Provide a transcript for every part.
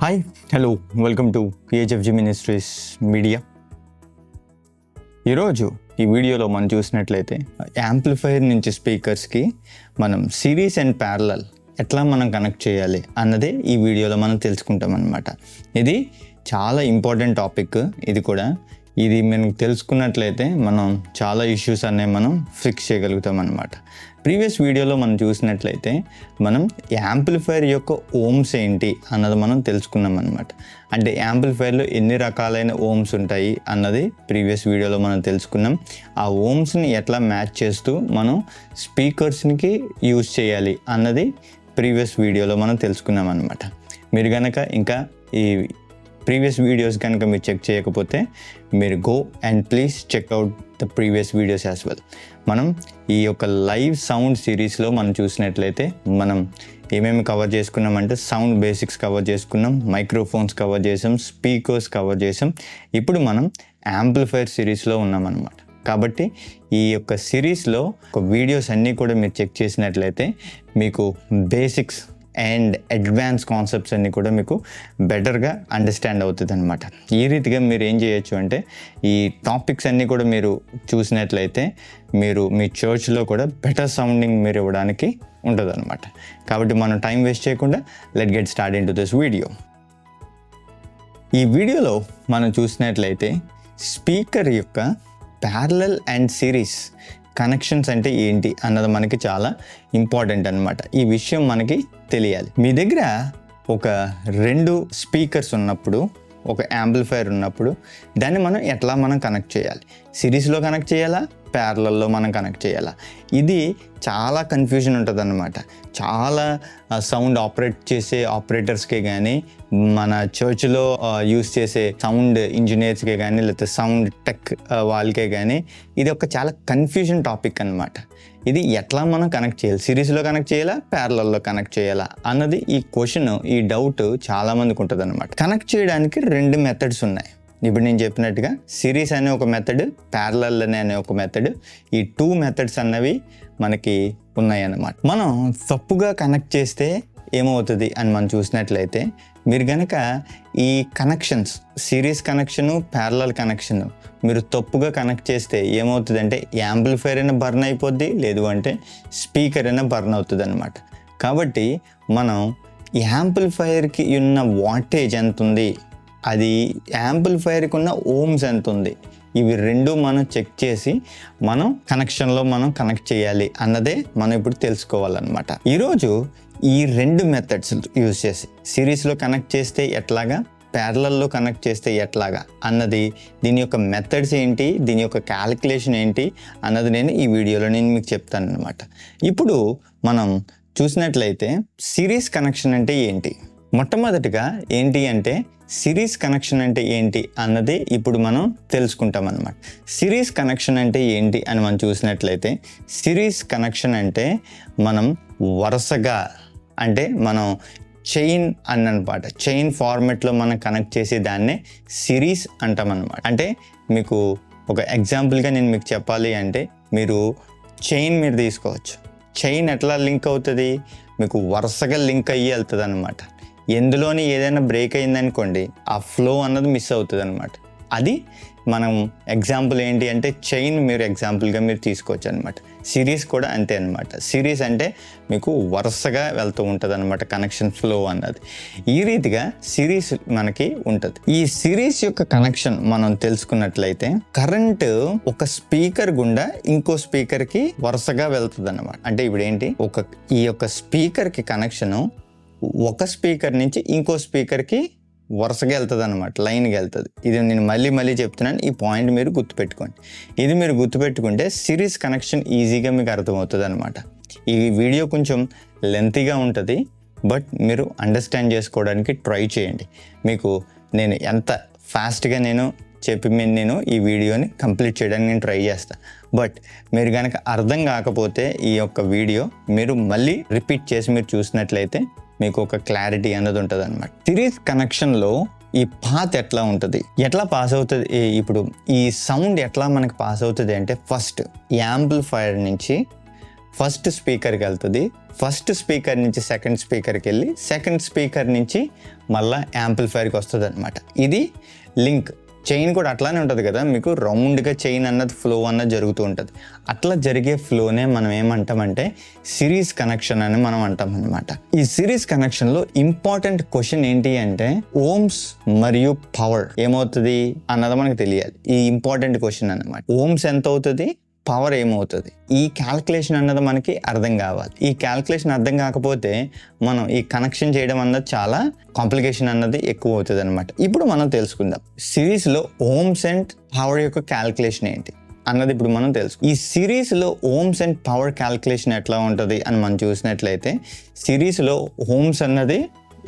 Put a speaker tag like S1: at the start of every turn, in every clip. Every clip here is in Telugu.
S1: Hi hello welcome to PHFG ministries media. ఈరోజు ఈ వీడియోలో మనం చూసినట్లయితే యాంప్లిఫైర్ నుంచి స్పీకర్స్కి మనం సిరీస్ అండ్ ప్యారలల్ ఎట్లా మనం కనెక్ట్ చేయాలి అన్నదే ఈ వీడియోలో మనం తెలుసుకుంటాం అన్నమాట. ఇది చాలా ఇంపార్టెంట్ టాపిక్. ఇది మనకు తెలుసుకున్నట్లయితే మనం చాలా ఇష్యూస్ అనేవి మనం ఫిక్స్ చేయగలుగుతాం అన్నమాట. ప్రీవియస్ వీడియోలో మనం చూసినట్లయితే మనం యాంప్లిఫైర్ యొక్క ఓమ్స్ ఏంటి అన్నది మనం తెలుసుకున్నాం అన్నమాట. అంటే యాంప్లిఫైర్లో ఎన్ని రకాలైన ఓమ్స్ ఉంటాయి అన్నది ప్రీవియస్ వీడియోలో మనం తెలుసుకున్నాం. ఆ ఓమ్స్ని ఎట్లా మ్యాచ్ చేస్తూ మనం స్పీకర్స్కి యూజ్ చేయాలి అన్నది ప్రీవియస్ వీడియోలో మనం తెలుసుకున్నాం అన్నమాట. మీరు కనుక ఇంకా ఈ ప్రీవియస్ వీడియోస్ కనుక మీరు చెక్ చేయకపోతే మీరు go and please checkout the previous videos as well. మనం ఈ యొక్క లైవ్ సౌండ్ సిరీస్లో మనం చూసినట్లయితే మనం ఏమేమి కవర్ చేసుకున్నామంటే సౌండ్ బేసిక్స్ కవర్ చేసుకున్నాం, మైక్రోఫోన్స్ కవర్ చేసాం, స్పీకర్స్ కవర్ చేసాం. ఇప్పుడు మనం యాంప్లిఫైర్ సిరీస్లో ఉన్నామన్నమాట. కాబట్టి ఈ యొక్క సిరీస్లో ఒక వీడియోస్ అన్నీ కూడా మీరు చెక్ చేసినట్లయితే మీకు బేసిక్స్ అండ్ అడ్వాన్స్ కాన్సెప్ట్స్ అన్నీ కూడా మీకు బెటర్గా అండర్స్టాండ్ అవుతుంది అనమాట. ఈ రీతిగా మీరు ఏం చేయొచ్చు అంటే ఈ టాపిక్స్ అన్నీ కూడా మీరు చూసినట్లయితే మీరు మీ చర్చ్లో కూడా బెటర్ సౌండింగ్ మీరు ఇవ్వడానికి ఉంటుంది అనమాట. కాబట్టి మనం టైం వేస్ట్ చేయకుండా let get start in to this video. ఈ వీడియోలో మనం చూసినట్లయితే స్పీకర్ యొక్క ప్యారలల్ అండ్ సిరీస్ కనెక్షన్స్ అంటే ఏంటి అన్నది మనకి చాలా ఇంపార్టెంట్ అన్నమాట. ఈ విషయం మనకి తెలియాలి. మీ దగ్గర ఒక 2 స్పీకర్స్ ఉన్నప్పుడు, ఒక యాంప్లిఫైర్ ఉన్నప్పుడు దాన్ని మనం ఎట్లా కనెక్ట్ చేయాలి? సిరీస్లో కనెక్ట్ చేయాలా, ప్యారలల్లో మనం కనెక్ట్ చేయాలా? ఇది చాలా కన్ఫ్యూజన్ ఉంటుంది అన్నమాట. చాలా సౌండ్ ఆపరేట్ చేసే ఆపరేటర్స్కే కానీ, మన చర్చ్లో యూస్ చేసే సౌండ్ ఇంజనీర్స్కే కానీ, లేకపోతే సౌండ్ టెక్ వాళ్ళకే కానీ ఇది ఒక చాలా కన్ఫ్యూజన్ టాపిక్ అన్నమాట. ఇది ఎట్లా మనం కనెక్ట్ చేయాలి? సిరీస్లో కనెక్ట్ చేయాలా, ప్యారలల్లో కనెక్ట్ చేయాలా అన్నది ఈ క్వశ్చన్, ఈ డౌట్ చాలామందికి ఉంటుంది అన్నమాట. కనెక్ట్ చేయడానికి 2 మెథడ్స్ ఉన్నాయి. ఇప్పుడు నేను చెప్పినట్టుగా సిరీస్ అనే ఒక మెథడ్, ప్యారలల్ అనే ఒక మెథడ్. ఈ 2 మెథడ్స్ అన్నవి మనకి ఉన్నాయన్నమాట. మనం తప్పుగా కనెక్ట్ చేస్తే ఏమవుతుంది అని మనం చూసినట్లయితే, మీరు కనుక ఈ connections series connection, parallel connection మీరు తప్పుగా కనెక్ట్ చేస్తే ఏమవుతుందంటే యాంప్లిఫైర్ అయినా బర్న్ అయిపోద్ది, లేదు అంటే స్పీకర్ అయినా బర్న్ అవుతుంది అనమాట. కాబట్టి మనం యాంప్లిఫైర్కి ఉన్న వాటేజ్ ఎంత ఉంది, అది యాంప్లిఫైర్కి ఉన్న ఓమ్స్ ఎంత ఉంది, ఇవి 2 మనం చెక్ చేసి మనం కనెక్షన్లో మనం కనెక్ట్ చేయాలి అన్నదే మనం ఇప్పుడు తెలుసుకోవాలన్నమాట. ఈరోజు ఈ 2 మెథడ్స్ యూజ్ చేసి సిరీస్లో కనెక్ట్ చేస్తే ఎట్లాగా, ప్యారలల్లో కనెక్ట్ చేస్తే ఎట్లాగా అన్నది, దీని యొక్క మెథడ్స్ ఏంటి, దీని యొక్క క్యాలిక్యులేషన్ ఏంటి అన్నది నేను ఈ వీడియోలో మీకు చెప్తాను అనమాట. ఇప్పుడు మనం చూసినట్లయితే సిరీస్ కనెక్షన్ అంటే ఏంటి? మొట్టమొదటిగా ఏంటి అంటే సిరీస్ కనెక్షన్ అంటే ఏంటి అన్నది ఇప్పుడు మనం తెలుసుకుంటాం అన్నమాట. సిరీస్ కనెక్షన్ అంటే ఏంటి అని మనం చూసినట్లయితే, సిరీస్ కనెక్షన్ అంటే మనం వరుసగా, అంటే మనం చైన్ అన్నమాట, చైన్ ఫార్మెట్లో మనం కనెక్ట్ చేసే దాన్నే సిరీస్ అంటాం అన్నమాట. అంటే మీకు ఒక ఎగ్జాంపుల్గా నేను మీకు చెప్పాలి అంటే, మీరు చైన్ మీరు తీసుకోవచ్చు. చైన్ ఎట్లా లింక్ అవుతుంది? మీకు వరుసగా లింక్ అయ్యి వెళ్తుంది అనమాట. ఎందులోని ఏదైనా బ్రేక్ అయిందనుకోండి, ఆ ఫ్లో అన్నది మిస్ అవుతుంది అనమాట. అది మనం ఎగ్జాంపుల్ ఏంటి అంటే చైన్ మీరు ఎగ్జాంపుల్గా మీరు తీసుకోవచ్చు అనమాట. సిరీస్ కూడా అంతే అనమాట. సిరీస్ అంటే మీకు వరుసగా వెళ్తూ ఉంటుంది అనమాట కనెక్షన్ ఫ్లో అన్నది. ఈ రీతిగా సిరీస్ మనకి ఉంటుంది. ఈ సిరీస్ యొక్క కనెక్షన్ మనం తెలుసుకున్నట్లయితే, కరెంట్ ఒక స్పీకర్ గుండా ఇంకో స్పీకర్కి వరుసగా వెళ్తుంది అనమాట. అంటే ఇప్పుడు ఏంటి, ఈ యొక్క స్పీకర్కి కనెక్షను ఒక స్పీకర్ నుంచి ఇంకో స్పీకర్కి వరుసగా వెళ్తుంది అనమాట, లైన్గా వెళ్తుంది. ఇది నేను మళ్ళీ చెప్తున్నాను, ఈ పాయింట్ మీరు గుర్తుపెట్టుకోండి. ఇది మీరు గుర్తుపెట్టుకుంటే సిరీస్ కనెక్షన్ ఈజీగా మీకు అర్థమవుతుంది అనమాట. ఈ వీడియో కొంచెం లెంతీగా ఉంటుంది, బట్ మీరు అండర్స్టాండ్ చేసుకోవడానికి ట్రై చేయండి. మీకు నేను ఎంత ఫాస్ట్గా నేను ఈ వీడియోని కంప్లీట్ చేయడానికి నేను ట్రై చేస్తాను. బట్ మీరు కనుక అర్థం కాకపోతే ఈ యొక్క వీడియో మీరు మళ్ళీ రిపీట్ చేసి మీరు చూసినట్లయితే మీకు ఒక క్లారిటీ అన్నది ఉంటుంది అనమాట. సిరీస్ కనెక్షన్లో ఈ పాత్ ఎట్లా ఉంటుంది, ఎట్లా పాస్ అవుతుంది, ఇప్పుడు ఈ సౌండ్ ఎట్లా మనకి పాస్ అవుతుంది అంటే, ఫస్ట్ యాంప్లిఫైర్ నుంచి ఫస్ట్ స్పీకర్కి వెళ్తుంది, ఫస్ట్ స్పీకర్ నుంచి సెకండ్ స్పీకర్కి వెళ్ళి సెకండ్ స్పీకర్ నుంచి మళ్ళీ యాంప్లిఫైర్కి వస్తుంది అనమాట. ఇది లింక్. చైన్ కూడా అట్లానే ఉంటుంది కదా, మీకు రౌండ్గా చైన్ అన్నది ఫ్లో అన్నది జరుగుతూ ఉంటుంది. అట్లా జరిగే ఫ్లోనే మనం ఏమంటామంటే సిరీస్ కనెక్షన్ అని మనం అంటాం అనమాట. ఈ సిరీస్ కనెక్షన్లో ఇంపార్టెంట్ క్వశ్చన్ ఏంటి అంటే ఓమ్స్ మరియు పవర్ ఏమవుతుంది అన్నది మనకు తెలియాలి. ఈ ఇంపార్టెంట్ క్వశ్చన్ అన్నమాట. ఓమ్స్ ఎంత అవుతుంది, పవర్ ఏమవుతుంది, ఈ క్యాల్కులేషన్ అన్నది మనకి అర్థం కావాలి. ఈ క్యాల్కులేషన్ అర్థం కాకపోతే మనం ఈ కనెక్షన్ చేయడం అన్నది చాలా కాంప్లికేషన్ అన్నది ఎక్కువ అవుతుంది అనమాట. ఇప్పుడు మనం తెలుసుకుందాం సిరీస్లో ఓమ్స్ అండ్ పవర్ యొక్క క్యాల్కులేషన్ ఏంటి అన్నది ఇప్పుడు మనం తెలుసు. ఈ సిరీస్లో ఓమ్స్ అండ్ పవర్ క్యాల్కులేషన్ ఎట్లా ఉంటుంది అని మనం చూసినట్లయితే సిరీస్లో ఓమ్స్ అన్నది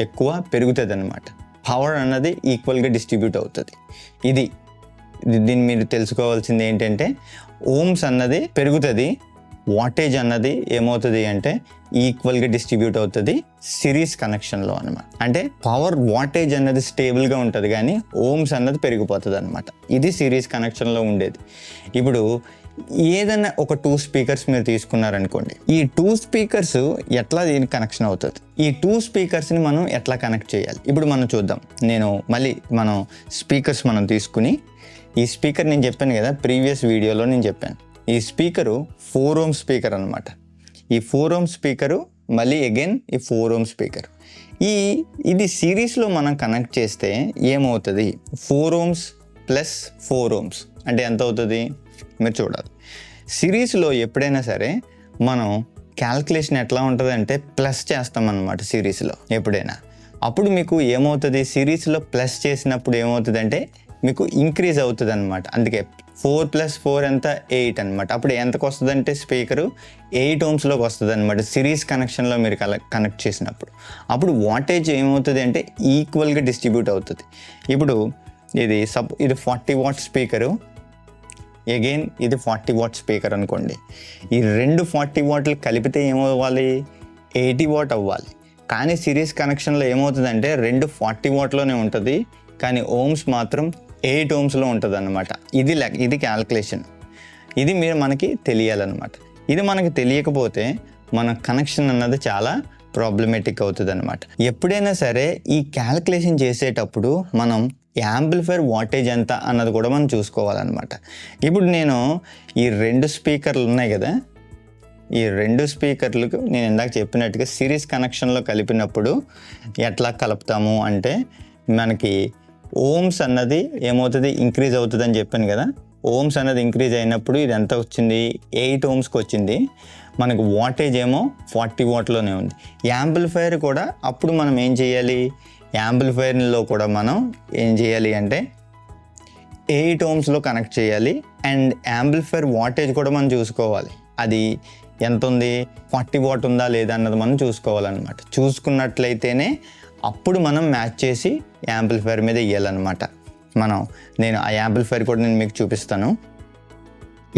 S1: ఎక్కువ పెరుగుతుంది అనమాట, పవర్ అన్నది ఈక్వల్గా డిస్ట్రిబ్యూట్ అవుతుంది. దీన్ని మీరు తెలుసుకోవాల్సింది ఏంటంటే ఓమ్స్ అన్నది పెరుగుతుంది, వాటేజ్ అన్నది ఏమవుతుంది అంటే ఈక్వల్గా డిస్ట్రిబ్యూట్ అవుతుంది సిరీస్ కనెక్షన్లో అనమాట. అంటే పవర్ వాటేజ్ అన్నది స్టేబుల్గా ఉంటుంది కానీ ఓమ్స్ అన్నది పెరిగిపోతుంది అనమాట. ఇది సిరీస్ కనెక్షన్లో ఉండేది. ఇప్పుడు ఏదైనా ఒక 2 స్పీకర్స్ మీరు తీసుకున్నారనుకోండి, ఈ 2 స్పీకర్స్ ఎట్లా దీనికి కనెక్షన్ అవుతుంది, ఈ 2 స్పీకర్స్ని మనం ఎట్లా కనెక్ట్ చేయాలి ఇప్పుడు మనం చూద్దాం. మనం స్పీకర్స్ మనం తీసుకుని, ఈ స్పీకర్ నేను చెప్పాను కదా ప్రీవియస్ వీడియోలో నేను చెప్పాను, ఈ స్పీకరు 4 ohm స్పీకర్ అనమాట. ఈ 4 ohm స్పీకరు మళ్ళీ అగైన్ ఈ 4 ohm స్పీకర్. ఇది సిరీస్లో మనం కనెక్ట్ చేస్తే ఏమవుతుంది, 4 ohms ప్లస్ 4 ohms అంటే ఎంత అవుతుంది మీరు చూడాలి. సిరీస్లో ఎప్పుడైనా సరే మనం క్యాల్కులేషన్ ఎట్లా ఉంటుంది అంటే ప్లస్ చేస్తాం అన్నమాట సిరీస్లో ఎప్పుడైనా. అప్పుడు మీకు ఏమవుతుంది, సిరీస్లో ప్లస్ చేసినప్పుడు ఏమవుతుంది అంటే మీకు ఇంక్రీజ్ అవుతుంది అనమాట. అందుకే 4 + 4 ఎంత 8 అనమాట. అప్పుడు ఎంతకు వస్తుంది అంటే స్పీకరు 8 ohmsలోకి వస్తుంది అనమాట సిరీస్ కనెక్షన్లో మీరు కనెక్ట్ చేసినప్పుడు. అప్పుడు వాటేజ్ ఏమవుతుంది అంటే ఈక్వల్గా డిస్ట్రిబ్యూట్ అవుతుంది. ఇప్పుడు ఇది 40 watt స్పీకరు, అగైన్ ఇది 40 watt స్పీకర్ అనుకోండి. ఈ 2 40 watts కలిపితే ఏమవ్వాలి, 80 watt అవ్వాలి. కానీ సిరీస్ కనెక్షన్లో ఏమవుతుందంటే 2 40 wattలోనే ఉంటుంది కానీ ఓమ్స్ మాత్రం 8 ohmsలో ఉంటుంది అనమాట. ఇది క్యాల్కులేషన్. ఇది మనకి తెలియాలన్నమాట. ఇది మనకి తెలియకపోతే మన కనెక్షన్ అన్నది చాలా ప్రాబ్లమేటిక్ అవుతుంది అనమాట. ఎప్పుడైనా సరే ఈ క్యాల్కులేషన్ చేసేటప్పుడు మనం యాంప్లిఫైర్ వాటేజ్ ఎంత అన్నది కూడా మనం చూసుకోవాలన్నమాట. ఇప్పుడు నేను ఈ 2 స్పీకర్లు ఉన్నాయి కదా, ఈ 2 స్పీకర్లకు నేను ఇందాక చెప్పినట్టుగా సిరీస్ కనెక్షన్లో కలిపినప్పుడు ఎట్లా కలుపుతాము అంటే మనకి ఓమ్స్ అన్నది ఏమవుతుంది ఇంక్రీజ్ అవుతుంది అని చెప్పాను కదా. ఓమ్స్ అన్నది ఇంక్రీజ్ అయినప్పుడు ఇది ఎంత వచ్చింది, 8 ohmsకి వచ్చింది. మనకు వాటేజ్ ఏమో 40 wattలోనే ఉంది. యాంప్లిఫైర్ కూడా అప్పుడు మనం ఏం చేయాలి, యాంప్లిఫైర్లో కూడా మనం ఏం చేయాలి అంటే 8 ohmsలో కనెక్ట్ చేయాలి. అండ్ యాంప్లిఫైర్ వాటేజ్ కూడా మనం చూసుకోవాలి, అది ఎంత ఉంది, 40 watt ఉందా లేదా అన్నది మనం చూసుకోవాలన్నమాట. చూసుకున్నట్లయితేనే అప్పుడు మనం మ్యాచ్ చేసి యాంప్లిఫైర్ మీద ఇవ్వాలన్నమాట. నేను ఆ యాంప్లిఫైర్ కూడా నేను మీకు చూపిస్తాను.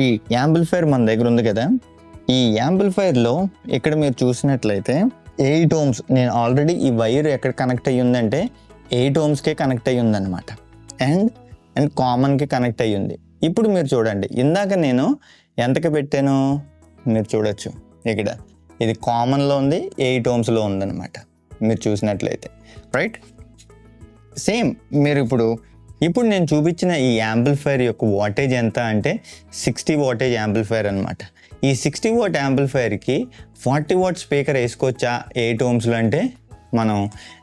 S1: ఈ యాంప్లిఫైర్ మన దగ్గర ఉంది కదా, ఈ యాంప్లిఫైర్లో ఇక్కడ మీరు చూసినట్లయితే 8 ohms, నేను ఆల్రెడీ ఈ వైర్ ఎక్కడ కనెక్ట్ అయ్యి ఉందంటే 8 ohmsకే కనెక్ట్ అయ్యి ఉందన్నమాట. అండ్ కామన్కి కనెక్ట్ అయ్యి ఉంది. ఇప్పుడు మీరు చూడండి, ఇందాక నేను ఎంతకి పెట్టాను మీరు చూడొచ్చు, ఇక్కడ ఇది కామన్లో ఉంది, 8 ohmsలో ఉందన్నమాట మీరు చూసినట్లయితే, రైట్. సేమ్ మీరు ఇప్పుడు నేను చూపించిన ఈ యాంప్లిఫైర్ యొక్క వాటేజ్ ఎంత అంటే 60 wattage యాంప్లిఫైర్ అనమాట. ఈ 60 watt యాంప్లిఫైర్కి 40 watt స్పీకర్ వేసుకోవచ్చా 8 ohmsలో అంటే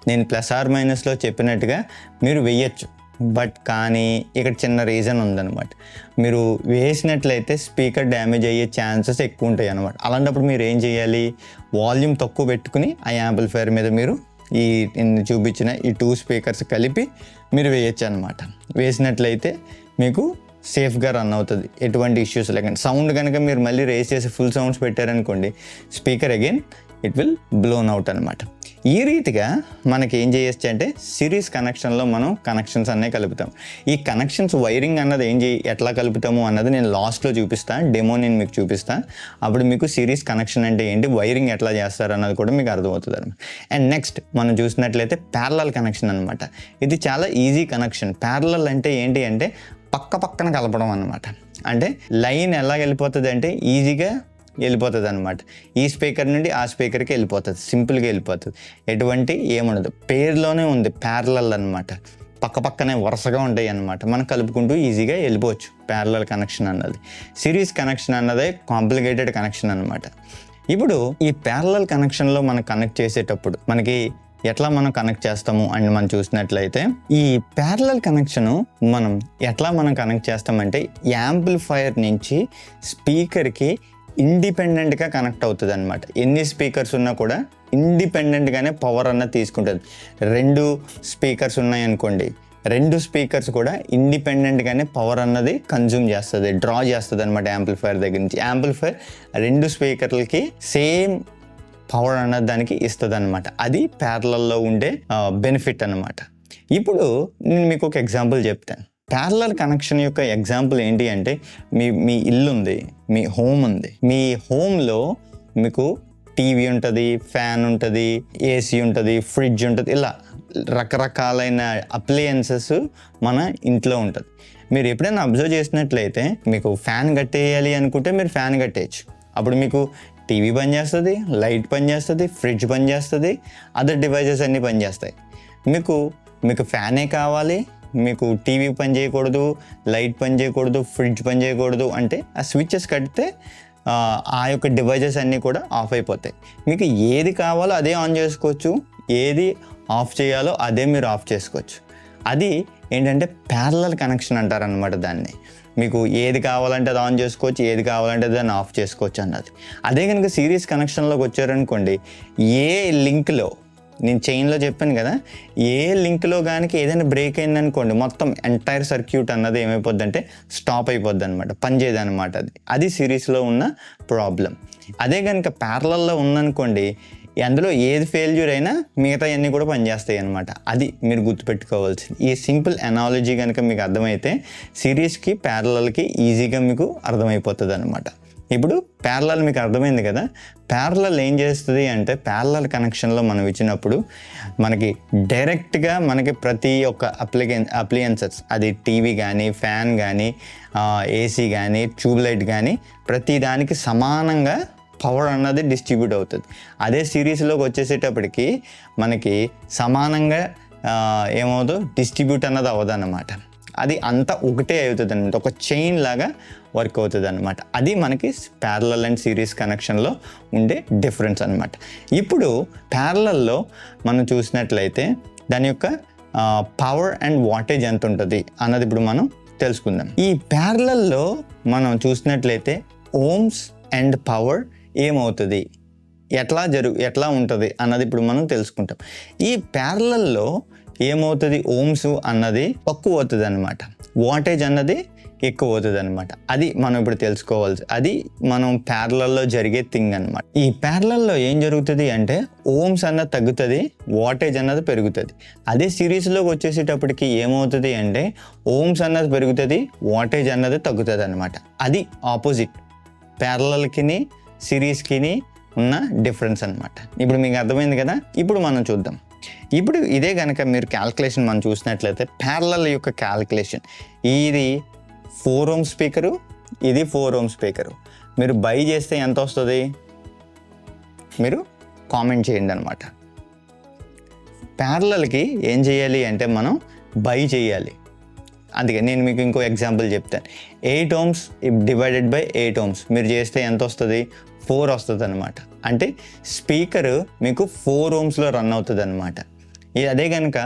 S1: నేను +or- చెప్పినట్టుగా మీరు వేయచ్చు. బట్ కానీ ఇక్కడ చిన్న రీజన్ ఉందన్నమాట. మీరు వేసినట్లయితే స్పీకర్ డ్యామేజ్ అయ్యే ఛాన్సెస్ ఎక్కువ ఉంటాయి అన్నమాట. అలాంటప్పుడు మీరు ఏం చేయాలి, వాల్యూమ్ తక్కువ పెట్టుకుని ఆ యాంప్లిఫైర్ మీద మీరు చూపించిన ఈ 2 స్పీకర్స్ కలిపి మీరు వేయచ్చు అనమాట. వేసినట్లయితే మీకు సేఫ్గా రన్ అవుతుంది, ఎటువంటి ఇష్యూస్ లేకుండా. సౌండ్ కనుక మీరు మళ్ళీ రేస్ చేసి ఫుల్ సౌండ్స్ పెట్టారనుకోండి, speaker again it will blown out అనమాట. ఈ రీతిగా మనకి ఏం చేయొచ్చు అంటే సిరీస్ కనెక్షన్లో మనం కనెక్షన్స్ అన్నీ కలుపుతాం. ఈ కనెక్షన్స్ వైరింగ్ అన్నది ఎట్లా కలుపుతాము అన్నది నేను లాస్ట్లో చూపిస్తాను, డెమో నేను మీకు చూపిస్తాను. అప్పుడు మీకు సిరీస్ కనెక్షన్ అంటే ఏంటి, వైరింగ్ ఎట్లా చేస్తారు అన్నది కూడా మీకు అర్థమవుతుంది అనమాట. అండ్ నెక్స్ట్ మనం చూసినట్లయితే ప్యారలల్ కనెక్షన్ అనమాట. ఇది చాలా ఈజీ కనెక్షన్. ప్యారలల్ అంటే ఏంటి అంటే పక్కన కలపడం అనమాట. అంటే లైన్ ఎలా వెళ్ళిపోతుంది అంటే ఈజీగా వెళ్ళిపోతుంది అనమాట. ఈ స్పీకర్ నుండి ఆ స్పీకర్కి వెళ్ళిపోతుంది, సింపుల్గా వెళ్ళిపోతుంది. ఎటువంటి ఏముండదు, పేరులోనే ఉంది ప్యారలల్ అనమాట. పక్కనే వరుసగా ఉంటాయి అన్నమాట. మనం కలుపుకుంటూ ఈజీగా వెళ్ళిపోవచ్చు. ప్యారలల్ కనెక్షన్ అన్నది. సిరీస్ కనెక్షన్ అన్నదే కాంప్లికేటెడ్ కనెక్షన్ అనమాట. ఇప్పుడు ఈ ప్యారలల్ కనెక్షన్లో మనం కనెక్ట్ చేసేటప్పుడు మనకి ఎట్లా మనం కనెక్ట్ చేస్తాము అని మనం చూసినట్లయితే, ఈ ప్యారలల్ కనెక్షను మనం కనెక్ట్ చేస్తామంటే యాంప్లిఫైయర్ నుంచి స్పీకర్కి ఇండిపెండెంట్గా కనెక్ట్ అవుతుంది అనమాట. ఎన్ని స్పీకర్స్ ఉన్నా కూడా ఇండిపెండెంట్గానే పవర్ అన్నది తీసుకుంటుంది. 2 స్పీకర్స్ ఉన్నాయనుకోండి, 2 స్పీకర్స్ కూడా ఇండిపెండెంట్గానే పవర్ అన్నది కన్జ్యూమ్ చేస్తుంది, డ్రా చేస్తుంది అనమాట యాంప్లిఫైయర్ దగ్గర నుంచి. యాంప్లిఫైయర్ 2 స్పీకర్లకి సేమ్ పవర్ అన్నది దానికి ఇస్తుంది అనమాట. అది ప్యారలల్లో ఉండే బెనిఫిట్ అనమాట. ఇప్పుడు నేను మీకు ఒక ఎగ్జాంపుల్ చెప్తాను. ప్యారలల్ కనెక్షన్ యొక్క ఎగ్జాంపుల్ ఏంటి అంటే, మీ ఇల్లు ఉంది, మీ హోమ్ ఉంది. మీ హోమ్లో మీకు టీవీ ఉంటుంది, ఫ్యాన్ ఉంటుంది, ఏసీ ఉంటుంది, ఫ్రిడ్జ్ ఉంటుంది, ఇలా రకరకాలైన అప్లయన్సెస్ మన ఇంట్లో ఉంటుంది. మీరు ఎప్పుడైనా అబ్జర్వ్ చేసినట్లయితే, మీకు ఫ్యాన్ కట్టేయాలి అనుకుంటే మీరు ఫ్యాన్ కట్టేయచ్చు. అప్పుడు మీకు టీవీ పనిచేస్తుంది, లైట్ పనిచేస్తుంది, ఫ్రిడ్జ్ పనిచేస్తుంది, అదర్ డివైజెస్ అన్నీ పనిచేస్తాయి. మీకు ఫ్యానే కావాలి, మీకు టీవీ పని చేయకూడదు, లైట్ పని చేయకూడదు, ఫ్రిడ్జ్ పని చేయకూడదు అంటే ఆ స్విచ్చెస్ కడితే ఆ యొక్క డివైజెస్ అన్నీ కూడా ఆఫ్ అయిపోతాయి. మీకు ఏది కావాలో అదే ఆన్ చేసుకోవచ్చు, ఏది ఆఫ్ చేయాలో అదే మీరు ఆఫ్ చేసుకోవచ్చు. అది ఏంటంటే ప్యారలల్ కనెక్షన్ అంటారనమాట దాన్ని. మీకు ఏది కావాలంటే అది ఆన్ చేసుకోవచ్చు, ఏది కావాలంటే దాన్ని ఆఫ్ చేసుకోవచ్చు అన్నది. అదే కనుక సిరీస్ కనెక్షన్లోకి వచ్చారనుకోండి, ఏ లింక్లో, నేను చైన్లో చెప్పాను కదా, ఏ లింక్లో కానీ ఏదైనా బ్రేక్ అయిందనుకోండి, మొత్తం ఎంటైర్ సర్క్యూట్ అన్నది ఏమైపోద్ది అంటే స్టాప్ అయిపోద్ది అనమాట, పనిచేయదు అనమాట. అది సిరీస్లో ఉన్న ప్రాబ్లం. అదే కనుక ప్యారలల్లో ఉందనుకోండి, అందులో ఏది ఫెయిల్యూర్ అయినా మిగతా అన్నీ కూడా పనిచేస్తాయి అనమాట. అది మీరు గుర్తుపెట్టుకోవాల్సింది. ఈ సింపుల్ అనాలజీ కనుక మీకు అర్థమైతే సిరీస్కి ప్యారలల్కి ఈజీగా మీకు అర్థమైపోతుంది అనమాట. ఇప్పుడు ప్యారలల్ మీకు అర్థమైంది కదా. ప్యారలల్ ఏం చేస్తుంది అంటే, ప్యారలల్ కనెక్షన్లో మనం ఇచ్చినప్పుడు మనకి డైరెక్ట్గా మనకి ప్రతి ఒక్క అప్లియన్సెస్, అది టీవీ కానీ, ఫ్యాన్ కానీ, ఏసీ కానీ, ట్యూబ్లైట్ కానీ, ప్రతి దానికి సమానంగా పవర్ అన్నది డిస్ట్రిబ్యూట్ అవుతుంది. అదే సిరీస్లోకి వచ్చేసేటప్పటికి మనకి సమానంగా ఏమవుతుందో డిస్ట్రిబ్యూట్ అన్నది అవ్వదు అన్నమాట. అది అంతా ఒకటే అవుతుంది అనమాట, ఒక చైన్ లాగా వర్క్ అవుతుంది అనమాట. అది మనకి ప్యారలల్ అండ్ సిరీస్ కనెక్షన్లో ఉండే డిఫరెన్స్ అనమాట. ఇప్పుడు ప్యారలల్లో మనం చూసినట్లయితే దాని యొక్క పవర్ అండ్ వాటేజ్ ఎంత ఉంటుంది అన్నది ఇప్పుడు మనం తెలుసుకుందాం. ఈ ప్యారలల్లో మనం చూసినట్లయితే ఓమ్స్ అండ్ పవర్ ఏమవుతుంది, ఎట్లా ఉంటుంది అన్నది ఇప్పుడు మనం తెలుసుకుంటాం. ఈ ప్యారలల్లో ఏమవుతుంది, ఓమ్స్ అన్నది తక్కువ అవుతుంది అనమాట, వాటేజ్ అన్నది ఎక్కువ అవుతుంది అనమాట. అది మనం ఇప్పుడు తెలుసుకోవాల్సి, అది మనం ప్యారలల్లో జరిగే థింగ్ అనమాట. ఈ ప్యారలల్లో ఏం జరుగుతుంది అంటే ఓమ్స్ అన్నది తగ్గుతుంది, వాటేజ్ అన్నది పెరుగుతుంది. అదే సిరీస్లోకి వచ్చేసేటప్పటికి ఏమవుతుంది అంటే ఓమ్స్ అన్నది పెరుగుతుంది, వాటేజ్ అన్నది తగ్గుతుంది అనమాట. అది ఆపోజిట్ ప్యారలల్కి సిరీస్కి ఉన్న డిఫరెన్స్ అనమాట. ఇప్పుడు మీకు అర్థమైంది కదా. ఇప్పుడు మనం చూద్దాం. ఇప్పుడు ఇదే కనుక మీరు క్యాల్కులేషన్ మనం చూసినట్లయితే, ప్యారలల్ యొక్క క్యాల్కులేషన్, ఇది 4 ohm స్పీకరు, ఇది 4 ohm స్పీకరు. మీరు బై చేస్తే ఎంత వస్తుంది మీరు కామెంట్ చేయండి అనమాట. ప్యారలల్కి ఏం చేయాలి అంటే మనం బై చేయాలి. అందుకే నేను మీకు ఇంకో ఎగ్జాంపుల్ చెప్తాను. 8 ohms డివైడెడ్ బై 8 ohms మీరు చేస్తే ఎంత వస్తుంది, 4 వస్తుంది అనమాట. అంటే స్పీకర్ మీకు 4 ohmsలో రన్ అవుతుంది అనమాట. అదే కనుక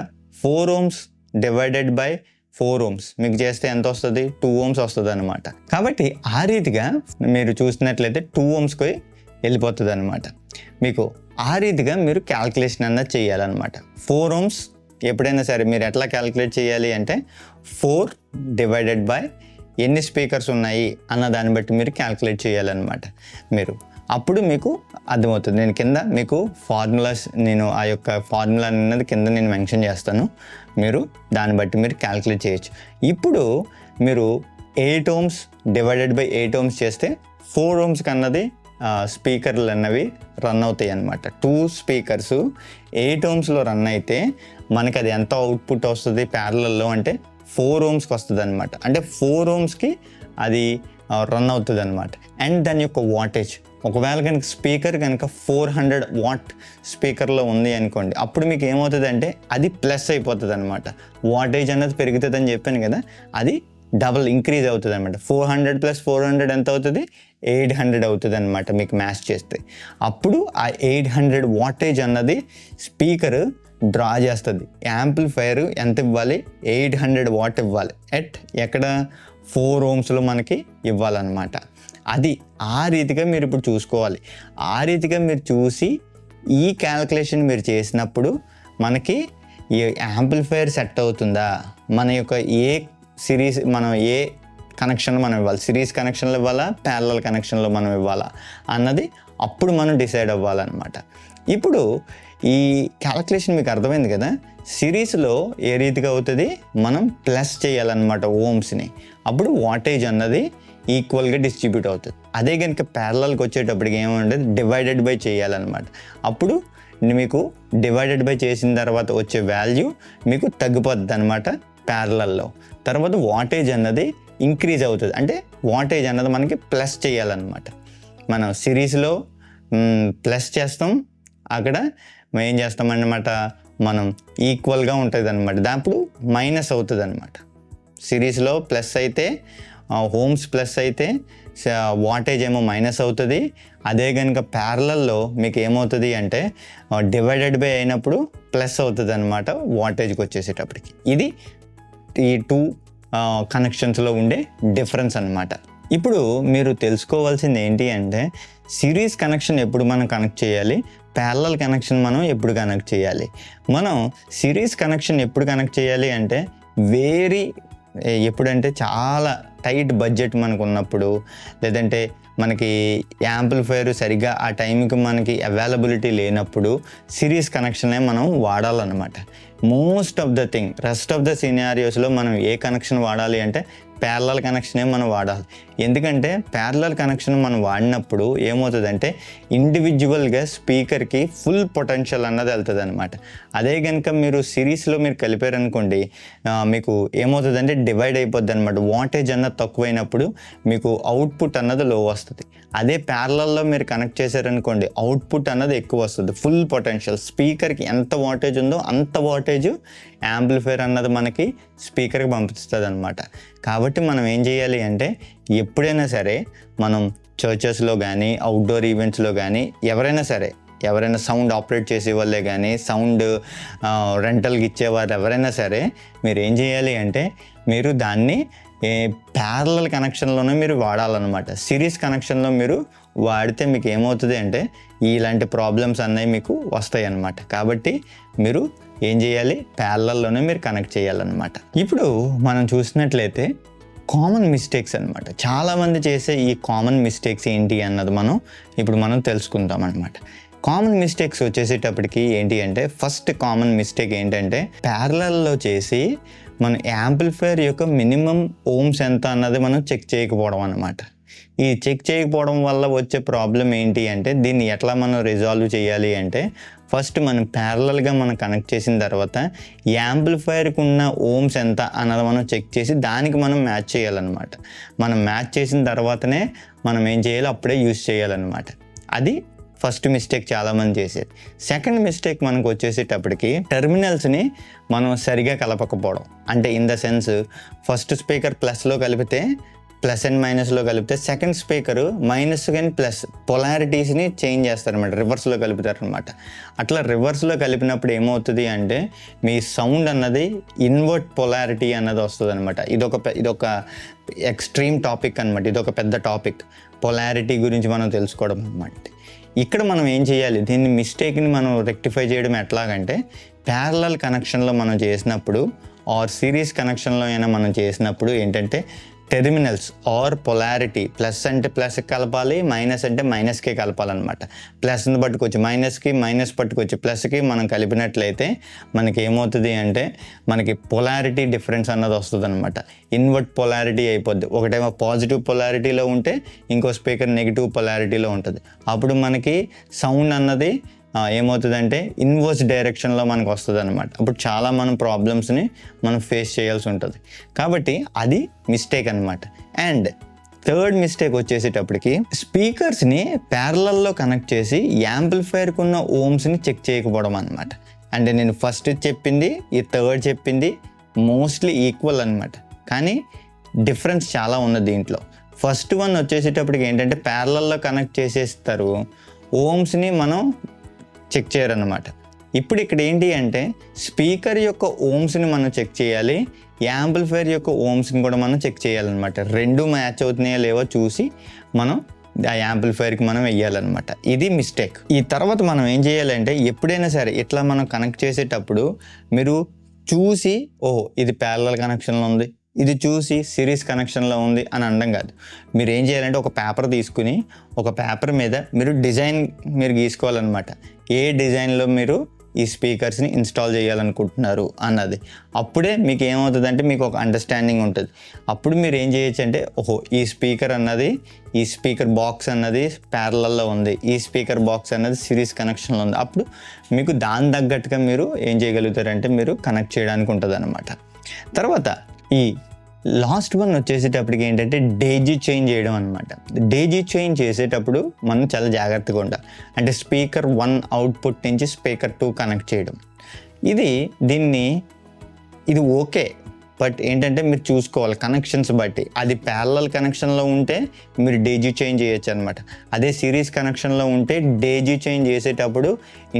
S1: 4 ohms డివైడెడ్ బై 4 ohms మీకు చేస్తే ఎంత వస్తుంది, 2 ohms వస్తుంది అనమాట. కాబట్టి ఆ రీతిగా మీరు చూసినట్లయితే 2 ohmsకి వెళ్ళిపోతుంది అనమాట. మీకు ఆ రీతిగా మీరు క్యాల్కులేషన్ అన్నది చేయాలన్నమాట. 4 ohms ఎప్పుడైనా సరే మీరు ఎట్లా క్యాల్కులేట్ చేయాలి అంటే 4 డివైడెడ్ బై ఎన్ని స్పీకర్స్ ఉన్నాయి అన్న దాన్ని బట్టి మీరు క్యాల్కులేట్ చేయాలన్నమాట. మీరు అప్పుడు మీకు అర్థమవుతుంది. నేను కింద మీకు ఫార్ములాస్, నేను ఆ యొక్క ఫార్ములా అన్నది కింద నేను మెన్షన్ చేస్తాను, మీరు దాన్ని బట్టి మీరు క్యాల్కులేట్ చేయొచ్చు. ఇప్పుడు మీరు 8 ohms డివైడెడ్ బై 8 ohms చేస్తే 4 ohms అన్నది స్పీకర్లు అన్నవి రన్ అవుతాయి అన్నమాట. 2 స్పీకర్స్ 8 ohmsలో రన్ అయితే మనకి అది ఎంత అవుట్పుట్ వస్తుంది ప్యారలల్లో అంటే 4 ohmsకి వస్తుంది అనమాట. అంటే 4 ohmsకి అది రన్ అవుతుంది అనమాట. అండ్ దాని యొక్క వాటేజ్, ఒకవేళ కనుక స్పీకర్ కనుక 400 వాట్ స్పీకర్లో ఉంది అనుకోండి, అప్పుడు మీకు ఏమవుతుంది అంటే అది ప్లస్ అయిపోతుంది అనమాట. వాటేజ్ అన్నది పెరుగుతుంది అని చెప్పాను కదా, అది డబుల్ ఇంక్రీజ్ అవుతుంది అనమాట. 400 + 400 ఎంత అవుతుంది? 800 అవుతుంది అనమాట మీకు మ్యాచ్ చేస్తే. అప్పుడు ఆ 800 వాటేజ్ అన్నది స్పీకర్ డ్రా చేస్తుంది. యాంప్లిఫైయర్ ఎంత ఇవ్వాలి? 800 వాట్ ఇవ్వాలి. ఎక్కడ 4 ohmsలో మనకి ఇవ్వాలన్నమాట. అది ఆ రీతిగా మీరు ఇప్పుడు చూసుకోవాలి. ఆ రీతిగా మీరు చూసి ఈ క్యాల్కులేషన్ మీరు చేసినప్పుడు మనకి ఈ యాంప్లిఫైయర్ సెట్ అవుతుందా, మన యొక్క ఏ సిరీస్ మనం ఏ కనెక్షన్ మనం ఇవ్వాలి, సిరీస్ కనెక్షన్లో ఇవ్వాలా, ప్యారలల్ కనెక్షన్లో మనం ఇవ్వాలా అన్నది అప్పుడు మనం డిసైడ్ అవ్వాలన్నమాట. ఇప్పుడు ఈ క్యాల్కులేషన్ మీకు అర్థమైంది కదా. సిరీస్లో ఏ రీతిగా అవుతుంది, మనం ప్లస్ చేయాలన్నమాట ఓమ్స్ని, అప్పుడు వాటేజ్ అన్నది ఈక్వల్గా డిస్ట్రిబ్యూట్ అవుతుంది. అదే కనుక ప్యారలల్కి వచ్చేటప్పటికి ఏముంటుంది, డివైడెడ్ బై చేయాలన్నమాట. అప్పుడు మీకు డివైడెడ్ బై చేసిన తర్వాత వచ్చే వాల్యూ మీకు తగ్గిపోద్ది అనమాట ప్యారలల్లో. తర్వాత వాటేజ్ అన్నది ఇంక్రీజ్ అవుతుంది, అంటే వాటేజ్ అన్నది మనకి ప్లస్ చేయాలన్నమాట. మనం సిరీస్లో ప్లస్ చేస్తాం, అక్కడ మనం ఏం చేస్తామన్నమాట, మనం ఈక్వల్గా ఉంటుంది అనమాట. దాప్పుడు మైనస్ అవుతుంది అనమాట. సిరీస్లో ప్లస్ అయితే ఓమ్స్ ప్లస్ అయితే వాటేజ్ ఏమో మైనస్ అవుతుంది. అదే కనుక ప్యారలల్లో మీకు ఏమవుతుంది అంటే డివైడెడ్ బై అయినప్పుడు ప్లస్ అవుతుంది అనమాట వాటేజ్కి వచ్చేసేటప్పటికి. ఇది ఈ 2 కనెక్షన్స్లో ఉండే డిఫరెన్స్ అనమాట. ఇప్పుడు మీరు తెలుసుకోవాల్సింది ఏంటి అంటే, సిరీస్ కనెక్షన్ ఎప్పుడు మనం కనెక్ట్ చేయాలి, ప్యారలల్ కనెక్షన్ మనం ఎప్పుడు కనెక్ట్ చేయాలి. మనం సిరీస్ కనెక్షన్ ఎప్పుడు కనెక్ట్ చేయాలి అంటే ఎప్పుడంటే చాలా టైట్ బడ్జెట్ మనకు ఉన్నప్పుడు, లేదంటే మనకి యాంప్లిఫైయర్ సరిగ్గా ఆ టైంకి మనకి అవైలబిలిటీ లేనప్పుడు సిరీస్ కనెక్షనే మనం వాడాలన్నమాట. Most of the thing rest of the సినారియోస్లో మనం ఏ కనెక్షన్ వాడాలి అంటే ప్యారలల్ కనెక్షనే మనం వాడాలి. ఎందుకంటే ప్యారలల్ కనెక్షన్ మనం వాడినప్పుడు ఏమవుతుందంటే ఇండివిజువల్గా స్పీకర్కి ఫుల్ పొటెన్షియల్ అన్నది వెళ్తుంది అనమాట. అదే కనుక మీరు సిరీస్లో మీరు కలిపారనుకోండి, మీకు ఏమవుతుందంటే డివైడ్ అయిపోద్ది అనమాట. వాటేజ్ అన్నది తక్కువైనప్పుడు మీకు అవుట్పుట్ అన్నది లో వస్తుంది. అదే ప్యారలల్లో మీరు కనెక్ట్ చేశారనుకోండి, అవుట్పుట్ అన్నది ఎక్కువ వస్తుంది. ఫుల్ పొటెన్షియల్ స్పీకర్కి ఎంత వాటేజ్ ఉందో అంత వాటేజ్ యాంప్లిఫైయర్ అన్నది మనకి స్పీకర్కి పంపిస్తుంది అనమాట. కాబట్టి మనం ఏం చేయాలి అంటే, ఎప్పుడైనా సరే మనం చర్చెస్లో కానీ అవుట్డోర్ ఈవెంట్స్లో కానీ ఎవరైనా సౌండ్ ఆపరేట్ చేసే వాళ్ళే కానీ సౌండ్ రెంటల్కి ఇచ్చేవారు ఎవరైనా సరే మీరు ఏం చేయాలి అంటే, మీరు దాన్ని ప్యారలల్ కనెక్షన్లోనే మీరు వాడాలన్నమాట. సిరీస్ కనెక్షన్లో మీరు వాడితే మీకు ఏమవుతుంది అంటే ఇలాంటి ప్రాబ్లమ్స్ అన్నవి మీకు వస్తాయి అన్నమాట. కాబట్టి మీరు ఏం చేయాలి, ప్యారలల్లోనే మీరు కనెక్ట్ చేయాలన్నమాట. ఇప్పుడు మనం చూసినట్లయితే కామన్ మిస్టేక్స్ అనమాట. చాలామంది చేసే ఈ కామన్ మిస్టేక్స్ ఏంటి అన్నది మనం తెలుసుకుందాం అనమాట. కామన్ మిస్టేక్స్ వచ్చేసేటప్పటికి ఏంటి అంటే, ఫస్ట్ కామన్ మిస్టేక్ ఏంటంటే ప్యారలల్లో చేసి మన యాంప్లిఫైయర్ యొక్క మినిమం ఓమ్స్ ఎంత అన్నది మనం చెక్ చేయకపోవడం అనమాట. ఈ చెక్ చేయకపోవడం వల్ల వచ్చే ప్రాబ్లం ఏంటి అంటే, దీన్ని ఎట్లా మనం రిజాల్వ్ చేయాలి అంటే, ఫస్ట్ మనం ప్యారలల్గా మనం కనెక్ట్ చేసిన తర్వాత యాంప్లిఫైయర్కి ఉన్న ఓమ్స్ ఎంత అన్నది మనం చెక్ చేసి దానికి మనం మ్యాచ్ చేయాలన్నమాట. మనం మ్యాచ్ చేసిన తర్వాతనే మనం ఏం చేయాలి, అప్పుడే యూజ్ చేయాలన్నమాట. అది ఫస్ట్ మిస్టేక్ చాలామంది చేసేది. సెకండ్ మిస్టేక్ మనకు వచ్చేసేటప్పటికి టెర్మినల్స్ని మనం సరిగా కలపకపోవడం. అంటే in the sense, first speaker ప్లస్లో కలిపితే ప్లస్ అండ్ మైనస్లో కలిపితే సెకండ్ స్పీకర్ మైనస్ కానీ ప్లస్ పొలారిటీస్ని చేంజ్ చేస్తారనమాట, రివర్స్లో కలుపుతారనమాట. అట్లా రివర్స్లో కలిపినప్పుడు ఏమవుతుంది అంటే మీ సౌండ్ అన్నది ఇన్వర్ట్ పొలారిటీ అన్నది వస్తుంది అనమాట. ఇదొక ఎక్స్ట్రీమ్ టాపిక్ అనమాట. ఇదొక పెద్ద టాపిక్, పొలారిటీ గురించి మనం తెలుసుకోవడం అనమాట. ఇక్కడ మనం ఏం చేయాలి, దీన్ని మిస్టేక్ని మనం రెక్టిఫై చేయడం ఎట్లాగంటే, ప్యారలల్ కనెక్షన్లో మనం చేసినప్పుడు ఆర్ సిరీస్ కనెక్షన్లో అయినా మనం చేసినప్పుడు ఏంటంటే టెర్మినల్స్ ఆర్ పొలారిటీ ప్లస్ అంటే ప్లస్కి కలపాలి, మైనస్ అంటే మైనస్కే కలపాలన్నమాట. ప్లస్ని పట్టుకొచ్చి మైనస్కి, మైనస్ పట్టుకొచ్చి ప్లస్కి మనం కలిపినట్లయితే మనకి ఏమవుతుంది అంటే మనకి పొలారిటీ డిఫరెన్స్ అన్నది వస్తుంది అనమాట. ఇన్వర్ట్ పొలారిటీ అయిపోద్ది. ఒకటేమో పాజిటివ్ పొలారిటీలో ఉంటే ఇంకో స్పీకర్ నెగిటివ్ పొలారిటీలో ఉంటుంది. అప్పుడు మనకి సౌండ్ అన్నది ఏమవుతుందంటే ఇన్వర్స్ డైరెక్షన్లో మనకు వస్తుంది అనమాట. అప్పుడు చాలా మనం ప్రాబ్లమ్స్ని మనం ఫేస్ చేయాల్సి ఉంటుంది. కాబట్టి అది మిస్టేక్ అనమాట. అండ్ థర్డ్ మిస్టేక్ వచ్చేసేటప్పటికి స్పీకర్స్ని ప్యారలల్లో కనెక్ట్ చేసి యాంప్లిఫైర్కి ఉన్న ఓమ్స్ని చెక్ చేయకపోవడం అనమాట. అంటే నేను ఫస్ట్ చెప్పింది ఈ థర్డ్ చెప్పింది మోస్ట్లీ ఈక్వల్ అనమాట, కానీ డిఫరెన్స్ చాలా ఉన్నది దీంట్లో. ఫస్ట్ వన్ వచ్చేసేటప్పటికి ఏంటంటే ప్యారలల్లో కనెక్ట్ చేసేస్తారు, ఓమ్స్ని మనం చెక్ చేయరన్నమాట. ఇప్పుడు ఇక్కడ ఏంటి అంటే స్పీకర్ యొక్క ఓమ్స్ని మనం చెక్ చేయాలి, యాంప్లిఫైర్ యొక్క ఓమ్స్ని కూడా మనం చెక్ చేయాలన్నమాట. రెండు మ్యాచ్ అవుతున్నాయో లేవో చూసి మనం ఆ యాంప్లిఫైర్కి మనం వెయ్యాలన్నమాట. ఇది మిస్టేక్. ఈ తర్వాత మనం ఏం చేయాలంటే ఎప్పుడైనా సరే ఇట్లా మనం కనెక్ట్ చేసేటప్పుడు మీరు చూసి ఓహో ఇది ప్యారలల్ కనెక్షన్లో ఉంది, ఇది చూసి సిరీస్ కనెక్షన్లో ఉంది అని అనడం కాదు. మీరు ఏం చేయాలంటే ఒక పేపర్ తీసుకుని ఒక పేపర్ మీద మీరు డిజైన్ మీరు గీసుకోవాలన్నమాట. ఏ డిజైన్లో మీరు ఈ స్పీకర్స్ని ఇన్స్టాల్ చేయాలనుకుంటున్నారు అన్నది. అప్పుడే మీకు ఏమవుతుందంటే మీకు ఒక అండర్స్టాండింగ్ ఉంటుంది. అప్పుడు మీరు ఏం చేయొచ్చు అంటే ఓహో ఈ స్పీకర్ అన్నది, ఈ స్పీకర్ బాక్స్ అన్నది ప్యారలల్లో ఉంది, ఈ స్పీకర్ బాక్స్ అన్నది సిరీస్ కనెక్షన్లో ఉంది. అప్పుడు మీకు దాని తగ్గట్టుగా మీరు ఏం చేయగలుగుతారంటే మీరు కనెక్ట్ చేయడానికి ఉంటుంది అన్నమాట. తర్వాత ఈ లాస్ట్ వన్ వచ్చేసేటప్పటికి ఏంటంటే డేజీ చేంజ్ చేయడం అనమాట. డేజీ చేంజ్ చేసేటప్పుడు మనం చాలా జాగ్రత్తగా ఉండాలి. అంటే స్పీకర్ 1 అవుట్పుట్ నుంచి స్పీకర్ 2 కనెక్ట్ చేయడం, ఇది ఓకే. బట్ ఏంటంటే మీరు చూసుకోవాలి కనెక్షన్స్ బట్టి. అది ప్యారలల్ కనెక్షన్లో ఉంటే మీరు డేజీ చేంజ్ చేయొచ్చు అనమాట. అదే సిరీస్ కనెక్షన్లో ఉంటే డేజీ చేంజ్ చేసేటప్పుడు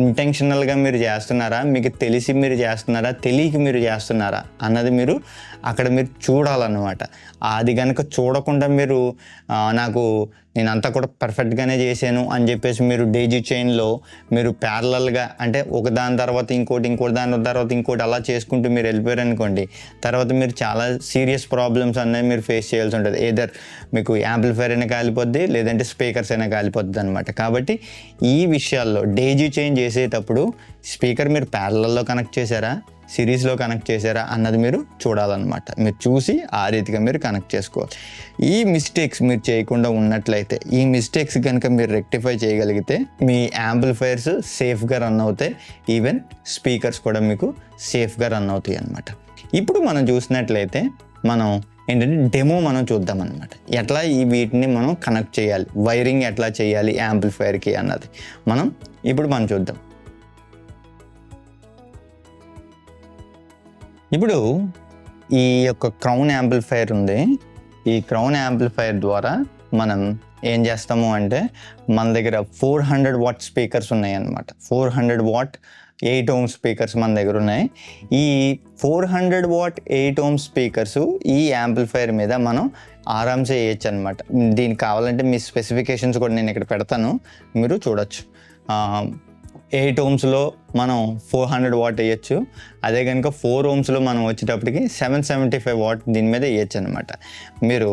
S1: ఇంటెన్షనల్గా మీరు చేస్తున్నారా, మీకు తెలిసి మీరు చేస్తున్నారా, తెలియక మీరు చేస్తున్నారా అన్నది మీరు అక్కడ మీరు చూడాలన్నమాట. అది కనుక చూడకుండా మీరు నేను అంతా కూడా పర్ఫెక్ట్గానే చేశాను అని చెప్పేసి మీరు డేజీ చైన్లో మీరు ప్యారలల్గా అంటే ఒక దాని తర్వాత ఇంకోటి దాని తర్వాత ఇంకోటి అలా చేసుకుంటూ మీరు వెళ్ళిపోయారు అనుకోండి, తర్వాత మీరు చాలా సీరియస్ ప్రాబ్లమ్స్ అనేవి మీరు ఫేస్ చేయాల్సి ఉంటుంది. ఏదర్ మీకు యాంప్లిఫైర్ అయినా కాలిపోద్ది, లేదంటే స్పీకర్స్ అయినా కాలిపోద్ది అనమాట. కాబట్టి ఈ విషయాల్లో డేజీ చేంజ్ చేసేటప్పుడు స్పీకర్ మీరు ప్యారలల్లో కనెక్ట్ చేశారా, సిరీస్లో కనెక్ట్ చేశారా అన్నది మీరు చూడాలన్నమాట. మీరు చూసి ఆ రీతిగా మీరు కనెక్ట్ చేసుకోవాలి. ఈ మిస్టేక్స్ మీరు చేయకుండా ఉన్నట్లయితే, ఈ మిస్టేక్స్ కనుక మీరు రెక్టిఫై చేయగలిగితే మీ యాంప్లిఫైర్స్ సేఫ్గా రన్ అవుతాయి, ఈవెన్ స్పీకర్స్ కూడా మీకు సేఫ్గా రన్ అవుతాయి అన్నమాట. ఇప్పుడు మనం చూసినట్లయితే మనం ఏంటంటే డెమో మనం చూద్దాం అన్నమాట. ఎట్లా వీటిని మనం కనెక్ట్ చేయాలి, వైరింగ్ ఎట్లా చేయాలి యాంప్లిఫైర్కి అన్నది ఇప్పుడు మనం చూద్దాం. ఇప్పుడు ఈ యొక్క క్రౌన్ యాంప్లిఫైర్ ఉంది. ఈ క్రౌన్ యాంప్లిఫైర్ ద్వారా మనం ఏం చేస్తాము అంటే మన దగ్గర 400 వాట్ స్పీకర్స్ ఉన్నాయి అన్నమాట. 400 వాట్ 8 ohm స్పీకర్స్ మన దగ్గర ఉన్నాయి. ఈ 400 వాట్ 8 ohm స్పీకర్స్ ఈ యాంప్లిఫైర్ మీద మనం ఆరామ్సే వేయచ్చు అనమాట. దీనికి కావాలంటే మీ స్పెసిఫికేషన్స్ కూడా నేను ఇక్కడ పెడతాను, మీరు చూడొచ్చు. 8 ohmsలో మనం 400 వాట్ వేయచ్చు. అదే కనుక 4 ohmsలో మనం వచ్చేటప్పటికి 775 వాట్ దీని మీద వేయచ్చు అనమాట. మీరు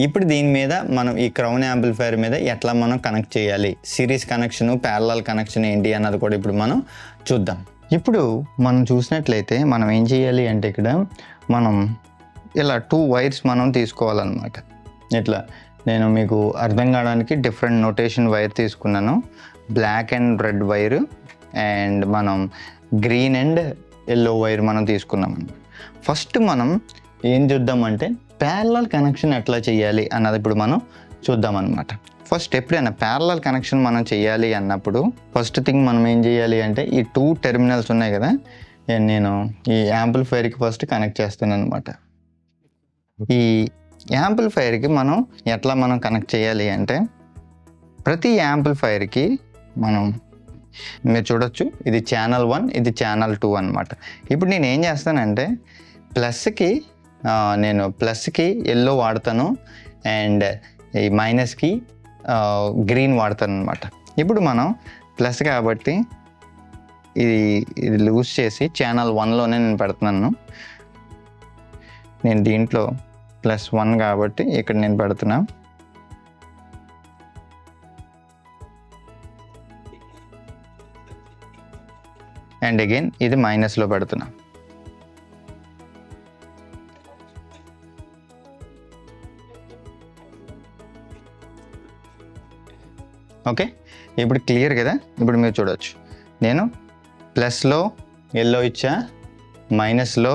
S1: ఇప్పుడు దీని మీద మనం ఈ క్రౌన్ యాంప్లిఫైర్ మీద ఎట్లా మనం కనెక్ట్ చేయాలి, సిరీస్ కనెక్షన్ ప్యారలల్ కనెక్షన్ ఏంటి అన్నది కూడా ఇప్పుడు మనం చూద్దాం. ఇప్పుడు మనం చూసినట్లయితే మనం ఏం చేయాలి అంటే ఇక్కడ మనం ఇలా 2 వైర్స్ మనం తీసుకోవాలన్నమాట. ఇట్లా నేను మీకు అర్థం కావడానికి డిఫరెంట్ నోటేషన్ వైర్ తీసుకున్నాను. Black and red wire and మనం గ్రీన్ అండ్ ఎల్లో వైర్ మనం తీసుకున్నాం. ఫస్ట్ మనం ఏం చూద్దామంటే ప్యారలల్ కనెక్షన్ ఎట్లా చేయాలి అన్నది ఇప్పుడు మనం చూద్దాం అన్నమాట. ఫస్ట్ ఎప్పుడైనా ప్యారలల్ కనెక్షన్ మనం చేయాలి అన్నప్పుడు ఫస్ట్ థింగ్ మనం ఏం చేయాలి అంటే ఈ 2 టెర్మినల్స్ ఉన్నాయి కదా, నేను ఈ యాంప్లిఫైర్కి ఫస్ట్ కనెక్ట్ చేస్తాను అనమాట. ఈ యాంప్లిఫైర్కి మనం ఎట్లా కనెక్ట్ చేయాలి అంటే ప్రతి యాంప్లిఫైర్కి మీరు చూడొచ్చు, ఇది ఛానల్ 1, ఇది ఛానల్ 2 అనమాట. ఇప్పుడు నేను ఏం చేస్తానంటే ప్లస్కి ఎల్లో వాడతాను అండ్ ఈ మైనస్కి గ్రీన్ వాడతాను అనమాట. ఇప్పుడు మనం ప్లస్ కాబట్టి ఇది లూజ్ చేసి ఛానల్ 1లోనే నేను పెడుతున్నాను. నేను దీంట్లో +1 కాబట్టి ఇక్కడ నేను పెడుతున్నా. అండ్ అగైన్ ఇది మైనస్లో పెడుతున్నా. ఓకే, ఇప్పుడు క్లియర్ కదా. ఇప్పుడు మీరు చూడవచ్చు, నేను ప్లస్లో ఎల్లో ఇచ్చా, మైనస్లో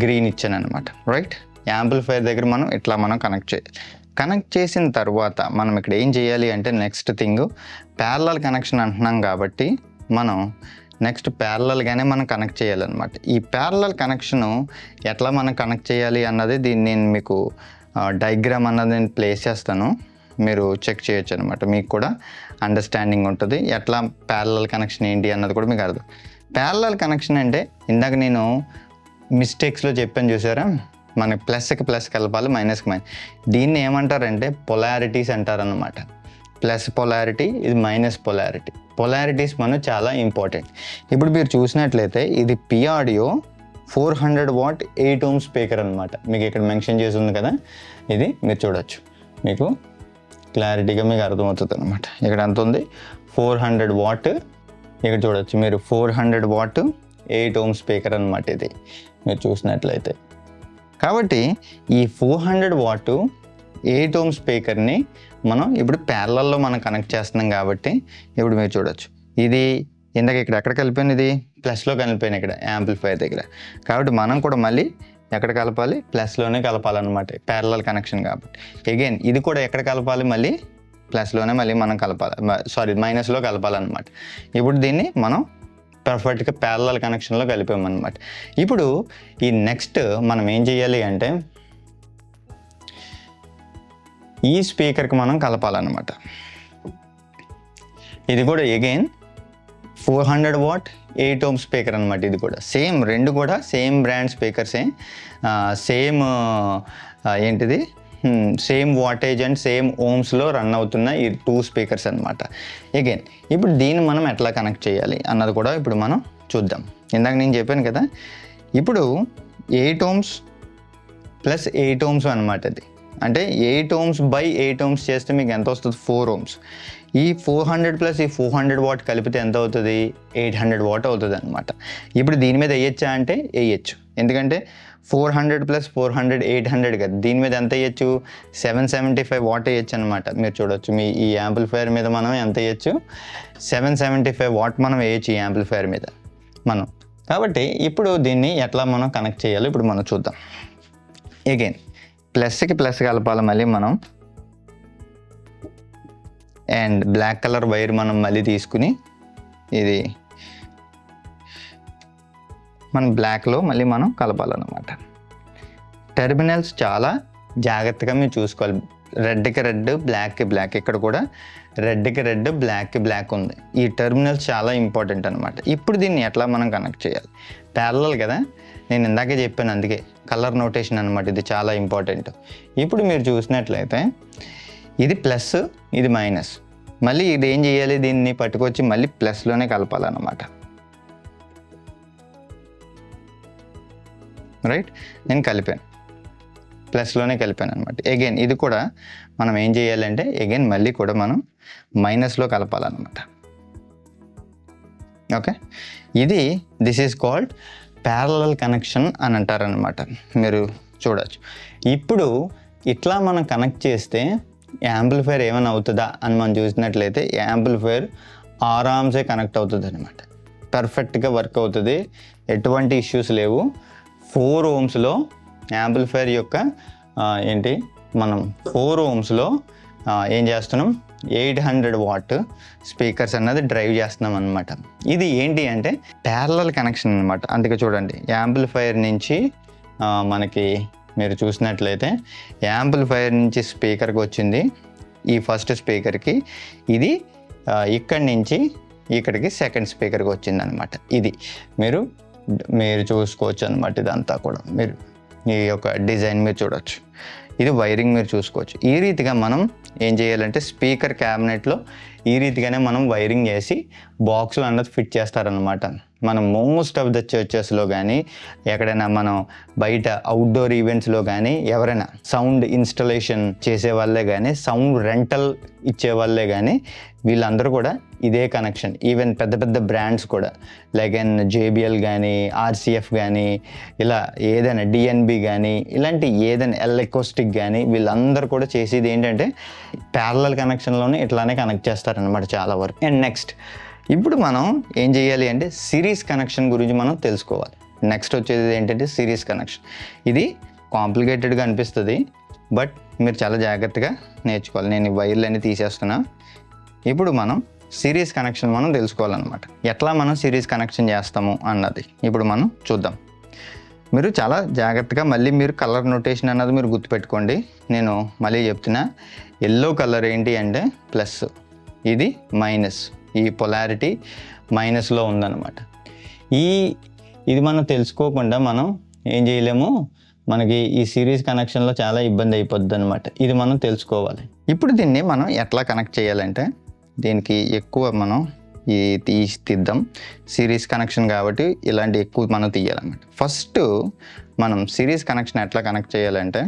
S1: గ్రీన్ ఇచ్చాను అనమాట. రైట్, యాంప్లిఫైర్ దగ్గర మనం ఇట్లా కనెక్ట్ చేయాలి. కనెక్ట్ చేసిన తర్వాత మనం ఇక్కడ ఏం చేయాలి అంటే నెక్స్ట్ థింగ్ ప్యారలల్ కనెక్షన్ అంటున్నాం కాబట్టి మనం నెక్స్ట్ ప్యారలల్గానే మనం కనెక్ట్ చేయాలన్నమాట. ఈ ప్యారలల్ కనెక్షను ఎట్లా మనం కనెక్ట్ చేయాలి అన్నది దీన్ని నేను మీకు డయాగ్రామ్ అన్నది నేను ప్లేస్ చేస్తాను, మీరు చెక్ చేయొచ్చు అనమాట. మీకు కూడా అండర్స్టాండింగ్ ఉంటుంది ఎట్లా ప్యారలల్ కనెక్షన్ ఏంటి అన్నది కూడా మీకు అర్థం. ప్యారలల్ కనెక్షన్ అంటే ఇందాక నేను మిస్టేక్స్లో చెప్పాను చూసారా, మనకి ప్లస్కి ప్లస్ కలపాలి, మైనస్కి మైనస్. దీన్ని ఏమంటారంటే పొలారిటీస్ అంటారన్నమాట. ప్లస్ పొలారిటీ, ఇది మైనస్ పొలారిటీ. పొలారిటీస్ మనకు చాలా ఇంపార్టెంట్. ఇప్పుడు మీరు చూసినట్లయితే ఇది P audio 400 what 8 ohm speaker అనమాట. మీకు ఇక్కడ మెన్షన్ చేసి ఉంది కదా, ఇది మీరు చూడొచ్చు, మీకు క్లారిటీగా మీకు అర్థమవుతుంది అనమాట. ఇక్కడ ఎంత ఉంది 400 వాట్, ఇక్కడ చూడొచ్చు మీరు 400 వాట్ 8 ఓమ్ స్పీకర్ అనమాట ఇది మీరు చూసినట్లయితే. కాబట్టి ఈ 400 వాట్ 8 ఓమ్ స్పీకర్ని మనం ఇప్పుడు ప్యారలల్లో మనం కనెక్ట్ చేస్తున్నాం కాబట్టి ఇప్పుడు మీరు చూడొచ్చు ఇది ఇందాక ఇక్కడ ఎక్కడ కలిపాను, ఇది ప్లస్లో కలిపాను ఇక్కడ యాంప్లిఫైయర్ దగ్గర. కాబట్టి మనం కూడా మళ్ళీ ఎక్కడ కలపాలి, ప్లస్లోనే కలపాలన్నమాట ప్యారలల్ కనెక్షన్ కాబట్టి. అగైన్ ఇది కూడా ఎక్కడ కలపాలి, మళ్ళీ ప్లస్లోనే మళ్ళీ మనం కలపాలి, మైనస్లో కలపాలన్నమాట. ఇప్పుడు దీన్ని మనం పర్ఫెక్ట్గా ప్యారలల్ కనెక్షన్లో కలిపామన్నమాట. ఇప్పుడు ఈ నెక్స్ట్ మనం ఏం చేయాలి అంటే ఈ స్పీకర్కి మనం కలపాలన్నమాట. ఇది కూడా అగైన్ 400 వాట్ 8 ఓమ్ స్పీకర్ అనమాట. ఇది కూడా సేమ్, రెండు కూడా సేమ్ బ్రాండ్ స్పీకర్సే, సేమ్ ఏంటిది సేమ్ వాటేజ్ అండ్ సేమ్ ఓమ్స్లో రన్ అవుతున్న ఈ 2 స్పీకర్స్ అనమాట. అగైన్ ఇప్పుడు దీన్ని మనం ఎట్లా కనెక్ట్ చేయాలి అన్నది కూడా ఇప్పుడు మనం చూద్దాం. ఇందాక నేను చెప్పాను కదా, ఇప్పుడు 8 ఓమ్స్ ప్లస్ 8 ఓమ్స్ అనమాట. అది అంటే 8 ఓమ్స్ బై 8 ఓమ్స్ చేస్తే మీకు ఎంత వస్తుంది, 4 ఓమ్స్. ఈ 400 ప్లస్ ఈ 400 వాట్ కలిపితే ఎంత అవుతుంది, 800 వాట్ అవుతుంది అనమాట. ఇప్పుడు దీని మీద వేయచ్చా అంటే వేయచ్చు, ఎందుకంటే 400 ప్లస్ 400 800 కదా, దీని మీద ఎంత వేయచ్చు, 775 వాట్ వేయచ్చు అనమాట. మీరు చూడొచ్చు మీ ఈ యాంప్లిఫైయర్ మీద మనం ఎంత వేయచ్చు, 775 వాట్ మనం వేయచ్చు ఈ యాంప్లిఫైయర్ మీద మనం. కాబట్టి ఇప్పుడు దీన్ని ఎట్లా మనం కనెక్ట్ చేయాలో ఇప్పుడు మనం చూద్దాం. అగైన్ ప్లస్కి ప్లస్ కలపాలి మళ్ళీ మనం, అండ్ బ్లాక్ కలర్ వైర్ మనం మళ్ళీ తీసుకుని ఇది మనం బ్లాక్లో మళ్ళీ మనం కలపాలన్నమాట. టెర్మినల్స్ చాలా జాగ్రత్తగా మీరు చూసుకోవాలి. రెడ్కి రెడ్, బ్లాక్కి బ్లాక్, ఇక్కడ కూడా రెడ్కి రెడ్, బ్లాక్కి బ్లాక్ ఉంది. ఈ టెర్మినల్స్ చాలా ఇంపార్టెంట్ అనమాట. ఇప్పుడు దీన్ని ఎట్లా మనం కనెక్ట్ చేయాలి, ప్యారలల్ కదా, నేను ఇందాకే చెప్పాను, అందుకే కలర్ నోటేషన్ అనమాట, ఇది చాలా ఇంపార్టెంట్. ఇప్పుడు మీరు చూసినట్లయితే ఇది ప్లస్, ఇది మైనస్, మళ్ళీ ఇది ఏం చేయాలి, దీన్ని పట్టుకొచ్చి మళ్ళీ ప్లస్లోనే కలపాలన్నమాట. రైట్, నేను కలిపాను, ప్లస్లోనే కలిపాను అనమాట. అగైన్ ఇది కూడా మనం ఏం చేయాలంటే అగైన్ మళ్ళీ కూడా మనం మైనస్లో కలపాలన్నమాట. ఓకే, ఇది this is called parallel connection అని అంటారనమాట. మీరు చూడవచ్చు. ఇప్పుడు ఇట్లా మనం కనెక్ట్ చేస్తే యాంప్లిఫైయర్ ఏమైనా అవుతుందా అని మనం చూసినట్లయితే యాంప్లిఫైయర్ ఆరామ్సే కనెక్ట్ అవుతుంది అనమాట. పర్ఫెక్ట్గా వర్క్ అవుతుంది, ఎటువంటి ఇష్యూస్ లేవు. 4 ఓమ్స్లో యాంప్లిఫైయర్ యొక్క ఏంటి మనం 4 ఓమ్స్లో ఏం చేస్తున్నాం, 800 వాట్ స్పీకర్స్ అన్నది డ్రైవ్ చేస్తున్నాం అనమాట. ఇది ఏంటి అంటే ప్యారలల్ కనెక్షన్ అనమాట. అందుకే చూడండి, యాంప్లిఫైయర్ నుంచి మనకి మీరు చూసినట్లయితే యాంప్లిఫైయర్ నుంచి స్పీకర్కి వచ్చింది, ఈ ఫస్ట్ స్పీకర్కి, ఇది ఇక్కడి నుంచి ఇక్కడికి సెకండ్ స్పీకర్కి వచ్చింది అనమాట. ఇది మీరు చూసుకోవచ్చు అనమాట. ఇదంతా కూడా మీరు ఈ యొక్క డిజైన్ మీరు చూడవచ్చు, ఇది వైరింగ్ మీరు చూసుకోవచ్చు. ఈ రీతిగా మనం ఏం చేయాలంటే స్పీకర్ క్యాబినెట్లో ఈ రీతిగానే మనం వైరింగ్ చేసి బాక్స్లో అన్నది ఫిట్ చేస్తారనమాట. మనం మోస్ట్ ఆఫ్ ద చర్చెస్లో కానీ ఎక్కడైనా మనం బయట అవుట్డోర్ ఈవెంట్స్లో కానీ ఎవరైనా సౌండ్ ఇన్స్టలేషన్ చేసే వాళ్ళే కానీ సౌండ్ రెంటల్ ఇచ్చే వాళ్ళే కానీ వీళ్ళందరూ కూడా ఇదే కనెక్షన్. ఈవెన్ పెద్ద పెద్ద బ్రాండ్స్ కూడా లైక్ JBL కానీ RCF కానీ ఇలా ఏదైనా DNB కానీ ఇలాంటి ఏదైనా ఎలెక్ట్రిక్ కానీ వీళ్ళందరూ కూడా చేసేది ఏంటంటే ప్యారలల్ కనెక్షన్లోనే ఇట్లానే కనెక్ట్ చేస్తారనమాట చాలా వరకు. అండ్ నెక్స్ట్ ఇప్పుడు మనం ఏం చేయాలి అంటే సిరీస్ కనెక్షన్ గురించి మనం తెలుసుకోవాలి. నెక్స్ట్ వచ్చేది ఏంటంటే సిరీస్ కనెక్షన్. ఇది కాంప్లికేటెడ్గా అనిపిస్తుంది, బట్ మీరు చాలా జాగ్రత్తగా నేర్చుకోవాలి. నేను ఈ వైర్లన్నీ తీసేస్తున్నా. ఇప్పుడు మనం సిరీస్ కనెక్షన్ మనం తెలుసుకోవాలన్నమాట. ఎట్లా మనం సిరీస్ కనెక్షన్ చేస్తాము అన్నది ఇప్పుడు మనం చూద్దాం. మీరు చాలా జాగ్రత్తగా మళ్ళీ మీరు కలర్ నోటేషన్ అన్నది మీరు గుర్తుపెట్టుకోండి. నేను మళ్ళీ చెప్తున్నా, ఎల్లో కలర్ ఏంటి అంటే ప్లస్, ఇది మైనస్, ఈ పొలారిటీ మైనస్లో ఉందన్నమాట. ఇది మనం తెలుసుకోకుండా మనం ఏం చేయలేము, మనకి ఈ సిరీస్ కనెక్షన్లో చాలా ఇబ్బంది అయిపోద్ది అనమాట. ఇది మనం తెలుసుకోవాలి. ఇప్పుడు దీన్ని మనం ఎట్లా కనెక్ట్ చేయాలంటే, దీనికి ఎక్కువ మనం తీద్దాం. సిరీస్ కనెక్షన్ కాబట్టి ఇలాంటి ఎక్కువ మనం తీయాలన్నమాట. ఫస్ట్ మనం సిరీస్ కనెక్షన్ ఎట్లా కనెక్ట్ చేయాలంటే,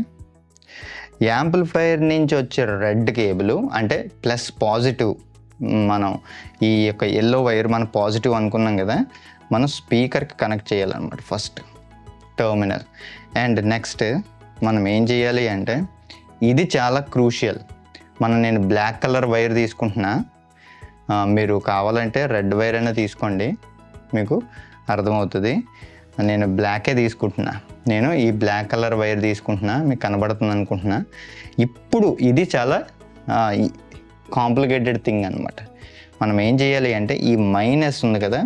S1: యాంప్లిఫైయర్ నుంచి వచ్చే రెడ్ కేబుల్ అంటే ప్లస్ పాజిటివ్, మనం ఈ యొక్క ఎల్లో వైర్ మనం పాజిటివ్ అనుకున్నాం కదా, మనం స్పీకర్కి కనెక్ట్ చేయాలన్నమాట ఫస్ట్ టర్మినల్. అండ్ నెక్స్ట్ మనం ఏం చేయాలి అంటే, ఇది చాలా క్రూషియల్. నేను బ్లాక్ కలర్ వైర్ తీసుకుంటున్నా, మీరు కావాలంటే రెడ్ వైర్ అయినా తీసుకోండి, మీకు అర్థమవుతుంది. నేను బ్లాకే తీసుకుంటున్నా, నేను ఈ బ్లాక్ కలర్ వైర్ తీసుకుంటున్నా, మీకు కనబడుతుంది అనుకుంటున్నా. ఇప్పుడు ఇది చాలా కాంప్లికేటెడ్ థింగ్ అనమాట. మనం ఏం చేయాలి అంటే, ఈ మైనస్ ఉంది కదా,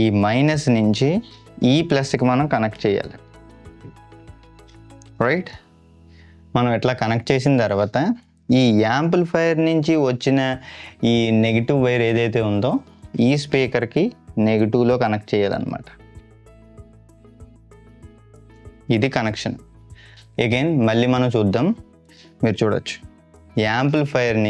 S1: ఈ మైనస్ నుంచి ఈ ప్లస్కి మనం కనెక్ట్ చేయాలి. రైట్? మనం ఇట్లా కనెక్ట్ చేసిన తర్వాత ఈ యాంప్లిఫైయర్ నుంచి వచ్చిన ఈ నెగిటివ్ వైర్ ఏదైతే ఉందో ఈ స్పీకర్కి నెగిటివ్లో కనెక్ట్ చేయాలన్నమాట. ఇది కనెక్షన్. అగైన్ మళ్ళీ మనం చూద్దాం. మీరు చూడొచ్చు, యాంప్లిఫైయర్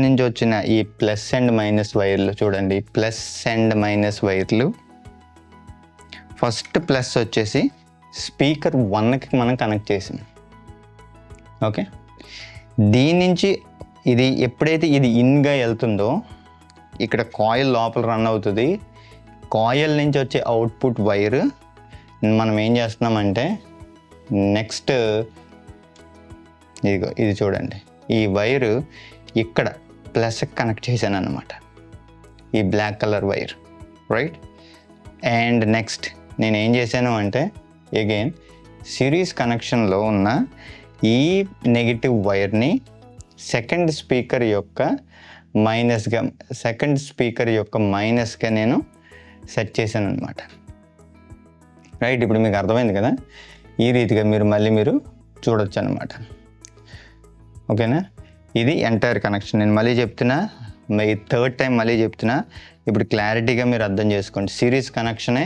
S1: నుంచి వచ్చిన ఈ ప్లస్ అండ్ మైనస్ వైర్లు చూడండి, ప్లస్ అండ్ మైనస్ వైర్లు. ఫస్ట్ ప్లస్ వచ్చేసి స్పీకర్ 1కి మనం కనెక్ట్ చేసాం. ఓకే, దీని నుంచి ఇది ఎప్పుడైతే ఇది ఇన్గా వెళ్తుందో, ఇక్కడ కాయిల్ లోపల రన్ అవుతుంది. కాయిల్ నుంచి వచ్చే అవుట్పుట్ వైర్ మనం ఏం చేస్తున్నామంటే, నెక్స్ట్ ఇదిగో ఇది చూడండి, ఈ వైరు ఇక్కడ ప్లస్కి కనెక్ట్ చేశాను అన్నమాట, ఈ black colour wire. Right? And next నేను ఏం చేశాను అంటే, అగైన్ సిరీస్ కనెక్షన్లో ఉన్న ఈ నెగిటివ్ వైర్ని సెకండ్ స్పీకర్ యొక్క మైనస్గా నేను సెట్ చేశాను అనమాట. రైట్? ఇప్పుడు మీకు అర్థమైంది కదా, ఈ రీతిగా మీరు చూడొచ్చు అనమాట. ఓకేనా? ఇది ఎంటైర్ కనెక్షన్. నేను మళ్ళీ చెప్తున్నా, థర్డ్ టైం మళ్ళీ చెప్తున్నా, ఇప్పుడు క్లారిటీగా మీరు అర్థం చేసుకోండి. సిరీస్ కనెక్షనే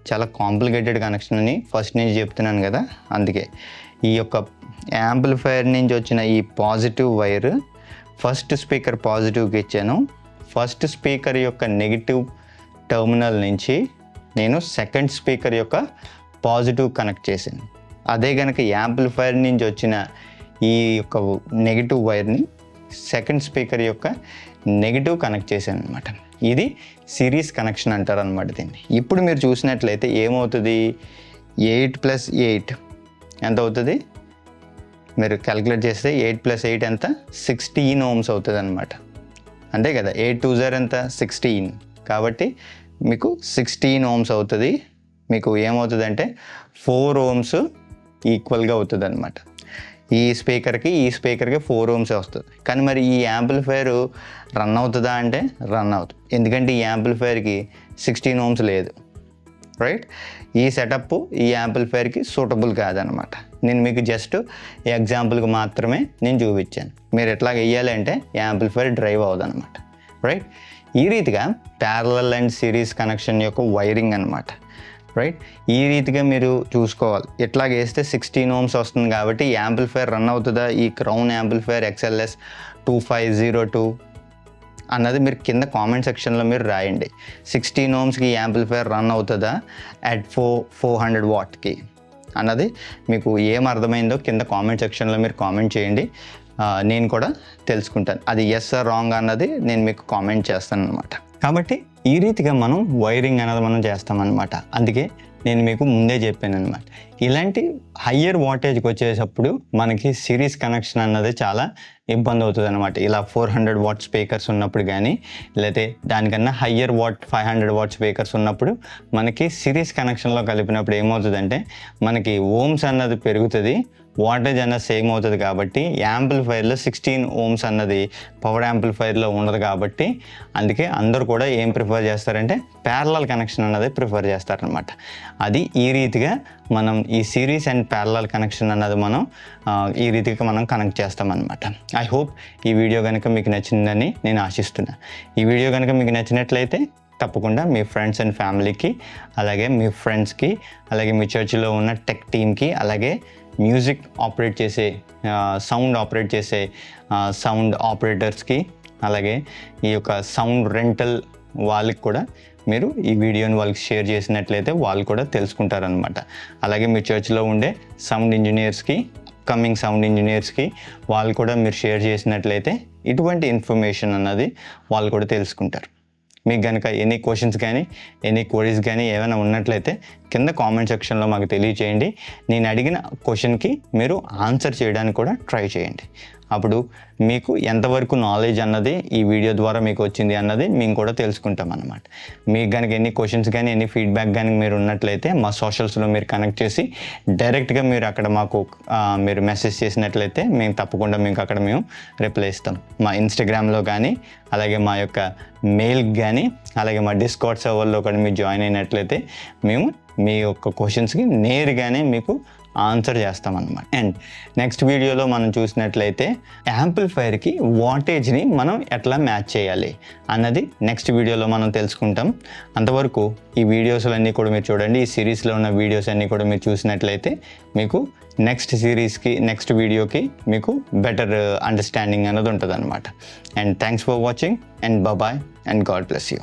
S1: చాలా కాంప్లికేటెడ్ కనెక్షన్ అని ఫస్ట్ నుంచి చెప్తున్నాను కదా, అందుకే ఈ యొక్క యాంప్లిఫైయర్ నుంచి వచ్చిన ఈ పాజిటివ్ వైర్ ఫస్ట్ స్పీకర్ పాజిటివ్కి ఇచ్చాను. ఫస్ట్ స్పీకర్ యొక్క నెగిటివ్ టర్మినల్ నుంచి నేను సెకండ్ స్పీకర్ యొక్క పాజిటివ్ కనెక్ట్ చేశాను. అదే కనుక యాంప్లిఫైయర్ నుంచి వచ్చిన ఈ యొక్క నెగిటివ్ వైర్ని సెకండ్ స్పీకర్ యొక్క నెగిటివ్ కనెక్ట్ చేశాను అనమాట. ఇది సిరీస్ కనెక్షన్ అంటారు అనమాట దీన్ని. ఇప్పుడు మీరు చూసినట్లయితే ఏమవుతుంది, 8 + 8 ఎంత అవుతుంది? మీరు క్యాలిక్యులేట్ చేస్తే 8 + 8 ఎంత? 16 ohms అవుతుంది అనమాట. అంతే కదా, 8 2 0 ఎంత? 16. కాబట్టి మీకు 16 ohms అవుతుంది. మీకు ఏమవుతుంది అంటే 4 ohms ఈక్వల్గా అవుతుంది అనమాట. ఈ స్పీకర్కి 4 ohms వస్తుంది. కానీ మరి ఈ యాంప్లిఫైయర్ రన్ అవుతుందా అంటే రన్ అవుతుంది. ఎందుకంటే ఈ యాంప్లిఫైయర్కి 16 ohms లేదు. రైట్? ఈ సెటప్ ఈ యాంప్లిఫైయర్కి సూటబుల్ కాదనమాట. నేను మీకు జస్ట్ ఎగ్జాంపుల్కి మాత్రమే నేను చూపించాను. మీరు ఎట్లా వేయాలి అంటే యాంప్లిఫైయర్ డ్రైవ్ అవ్వదన్నమాట. రైట్? ఈ రీతిగా ప్యారలల్ అండ్ సిరీస్ కనెక్షన్ యొక్క వైరింగ్ అనమాట. రైట్? ఈ రీతిగా మీరు చూసుకోవాలి. ఎట్లా వేస్తే 16 ohms వస్తుంది కాబట్టి యాంప్లిఫైయర్ రన్ అవుతుందా, ఈ క్రౌన్ యాంప్లిఫైయర్ XLS 2502 అన్నది మీరు కింద కామెంట్ సెక్షన్లో మీరు రాయండి. 16 ohmsకి యాంప్లిఫైయర్ రన్ అవుతుందా అట్ 400 wattకి అన్నది మీకు ఏం అర్థమైందో కింద కామెంట్ సెక్షన్లో మీరు కామెంట్ చేయండి. నేను కూడా తెలుసుకుంటాను. అది ఎస్ ఆర్ రాంగ్ అన్నది నేను మీకు కామెంట్ చేస్తాను అనమాట. కాబట్టి ఈ రీతిగా మనం వైరింగ్ అనేది మనం చేస్తామన్నమాట. అందుకే నేను మీకు ముందే చెప్పాను అనమాట. ఇలాంటి హయ్యర్ వాటేజ్కి వచ్చేటప్పుడు మనకి సిరీస్ కనెక్షన్ అన్నది చాలా ఇబ్బంది అవుతుంది అనమాట. ఇలా 400 వాట్ స్పీకర్స్ ఉన్నప్పుడు కానీ, లేకపోతే దానికన్నా హయ్యర్ వాట్ 500 వాట్ స్పీకర్స్ ఉన్నప్పుడు మనకి సిరీస్ కనెక్షన్లో కలిపినప్పుడు ఏమవుతుందంటే మనకి ఓమ్స్ అన్నది పెరుగుతుంది, వాటేజ్ అన్నది సేమ్ అవుతుంది. కాబట్టి యాంప్లిఫైర్లో 16 ఓమ్స్ అన్నది పవర్ యాంప్లిఫైర్లో ఉండదు. కాబట్టి అందుకే అందరూ కూడా ఏం ప్రిఫర్ చేస్తారంటే ప్యారలల్ కనెక్షన్ అన్నది ప్రిఫర్ చేస్తారనమాట. అది ఈ రీతిగా మనం ఈ సిరీస్ అండ్ ప్యారలల్ కనెక్షన్ అన్నది మనం ఈ రీతిగా మనం కనెక్ట్ చేస్తామన్నమాట. ఐ హోప్ ఈ వీడియో కనుక మీకు నచ్చిందని నేను ఆశిస్తున్నా. ఈ వీడియో కనుక మీకు నచ్చినట్లయితే తప్పకుండా మీ ఫ్రెండ్స్ అండ్ ఫ్యామిలీకి, అలాగే మీ ఫ్రెండ్స్కి, అలాగే మీ చర్చిలో ఉన్న టెక్ టీమ్కి, అలాగే మ్యూజిక్ ఆపరేట్ చేసే సౌండ్ ఆపరేట్ చేసే సౌండ్ ఆపరేటర్స్కి, అలాగే ఈ యొక్క సౌండ్ రెంటల్ వాళ్ళకి కూడా మీరు ఈ వీడియోని వాళ్ళకి షేర్ చేసినట్లయితే వాళ్ళు కూడా తెలుసుకుంటారనమాట. అలాగే మీ చర్చ్లో ఉండే సౌండ్ ఇంజనీర్స్కి, కమింగ్ సౌండ్ ఇంజనీర్స్కి వాళ్ళు కూడా మీరు షేర్ చేసినట్లయితే ఇటువంటి ఇన్ఫర్మేషన్ అన్నది వాళ్ళు కూడా తెలుసుకుంటారు. మీకు కనుక ఎనీ క్వశ్చన్స్ కానీ ఎనీ క్వరీస్ కానీ ఏమైనా ఉన్నట్లయితే కింద కామెంట్ సెక్షన్లో మాకు తెలియచేయండి. నేను అడిగిన క్వశ్చన్కి మీరు ఆన్సర్ చేయడానికి కూడా ట్రై చేయండి. అప్పుడు మీకు ఎంతవరకు నాలెడ్జ్ అన్నది ఈ వీడియో ద్వారా మీకు వచ్చింది అన్నది మేము కూడా తెలుసుకుంటాం అన్నమాట. మీకు కనుక ఎన్ని క్వశ్చన్స్ కానీ ఎన్ని ఫీడ్బ్యాక్ కానీ మీరు ఉన్నట్లయితే మా సోషల్స్లో మీరు కనెక్ట్ చేసి డైరెక్ట్గా మీరు అక్కడ మాకు మీరు మెసేజ్ చేసినట్లయితే మేము తప్పకుండా మీకు అక్కడ మేము రిప్లై ఇస్తాం. మా ఇన్స్టాగ్రామ్లో కానీ, అలాగే మా యొక్క మెయిల్కి కానీ, అలాగే మా డిస్కార్డ్ సర్వర్లో కూడా మీరు జాయిన్ అయినట్లయితే మేము మీ యొక్క క్వశ్చన్స్కి నేరుగానే మీకు ఆన్సర్ చేస్తామన్నమాట. అండ్ నెక్స్ట్ వీడియోలో మనం చూసినట్లయితే యాంప్లిఫైర్కి వాటేజ్ని మనం ఎట్లా మ్యాచ్ చేయాలి అన్నది నెక్స్ట్ వీడియోలో మనం తెలుసుకుంటాం. అంతవరకు ఈ వీడియోస్లన్నీ కూడా మీరు చూడండి. ఈ సిరీస్లో ఉన్న వీడియోస్ అన్నీ కూడా మీరు చూసినట్లయితే మీకు నెక్స్ట్ వీడియోకి మీకు బెటర్ అండర్స్టాండింగ్ అన్నది ఉంటుంది అనమాట. And thanks for watching and bye and God bless you.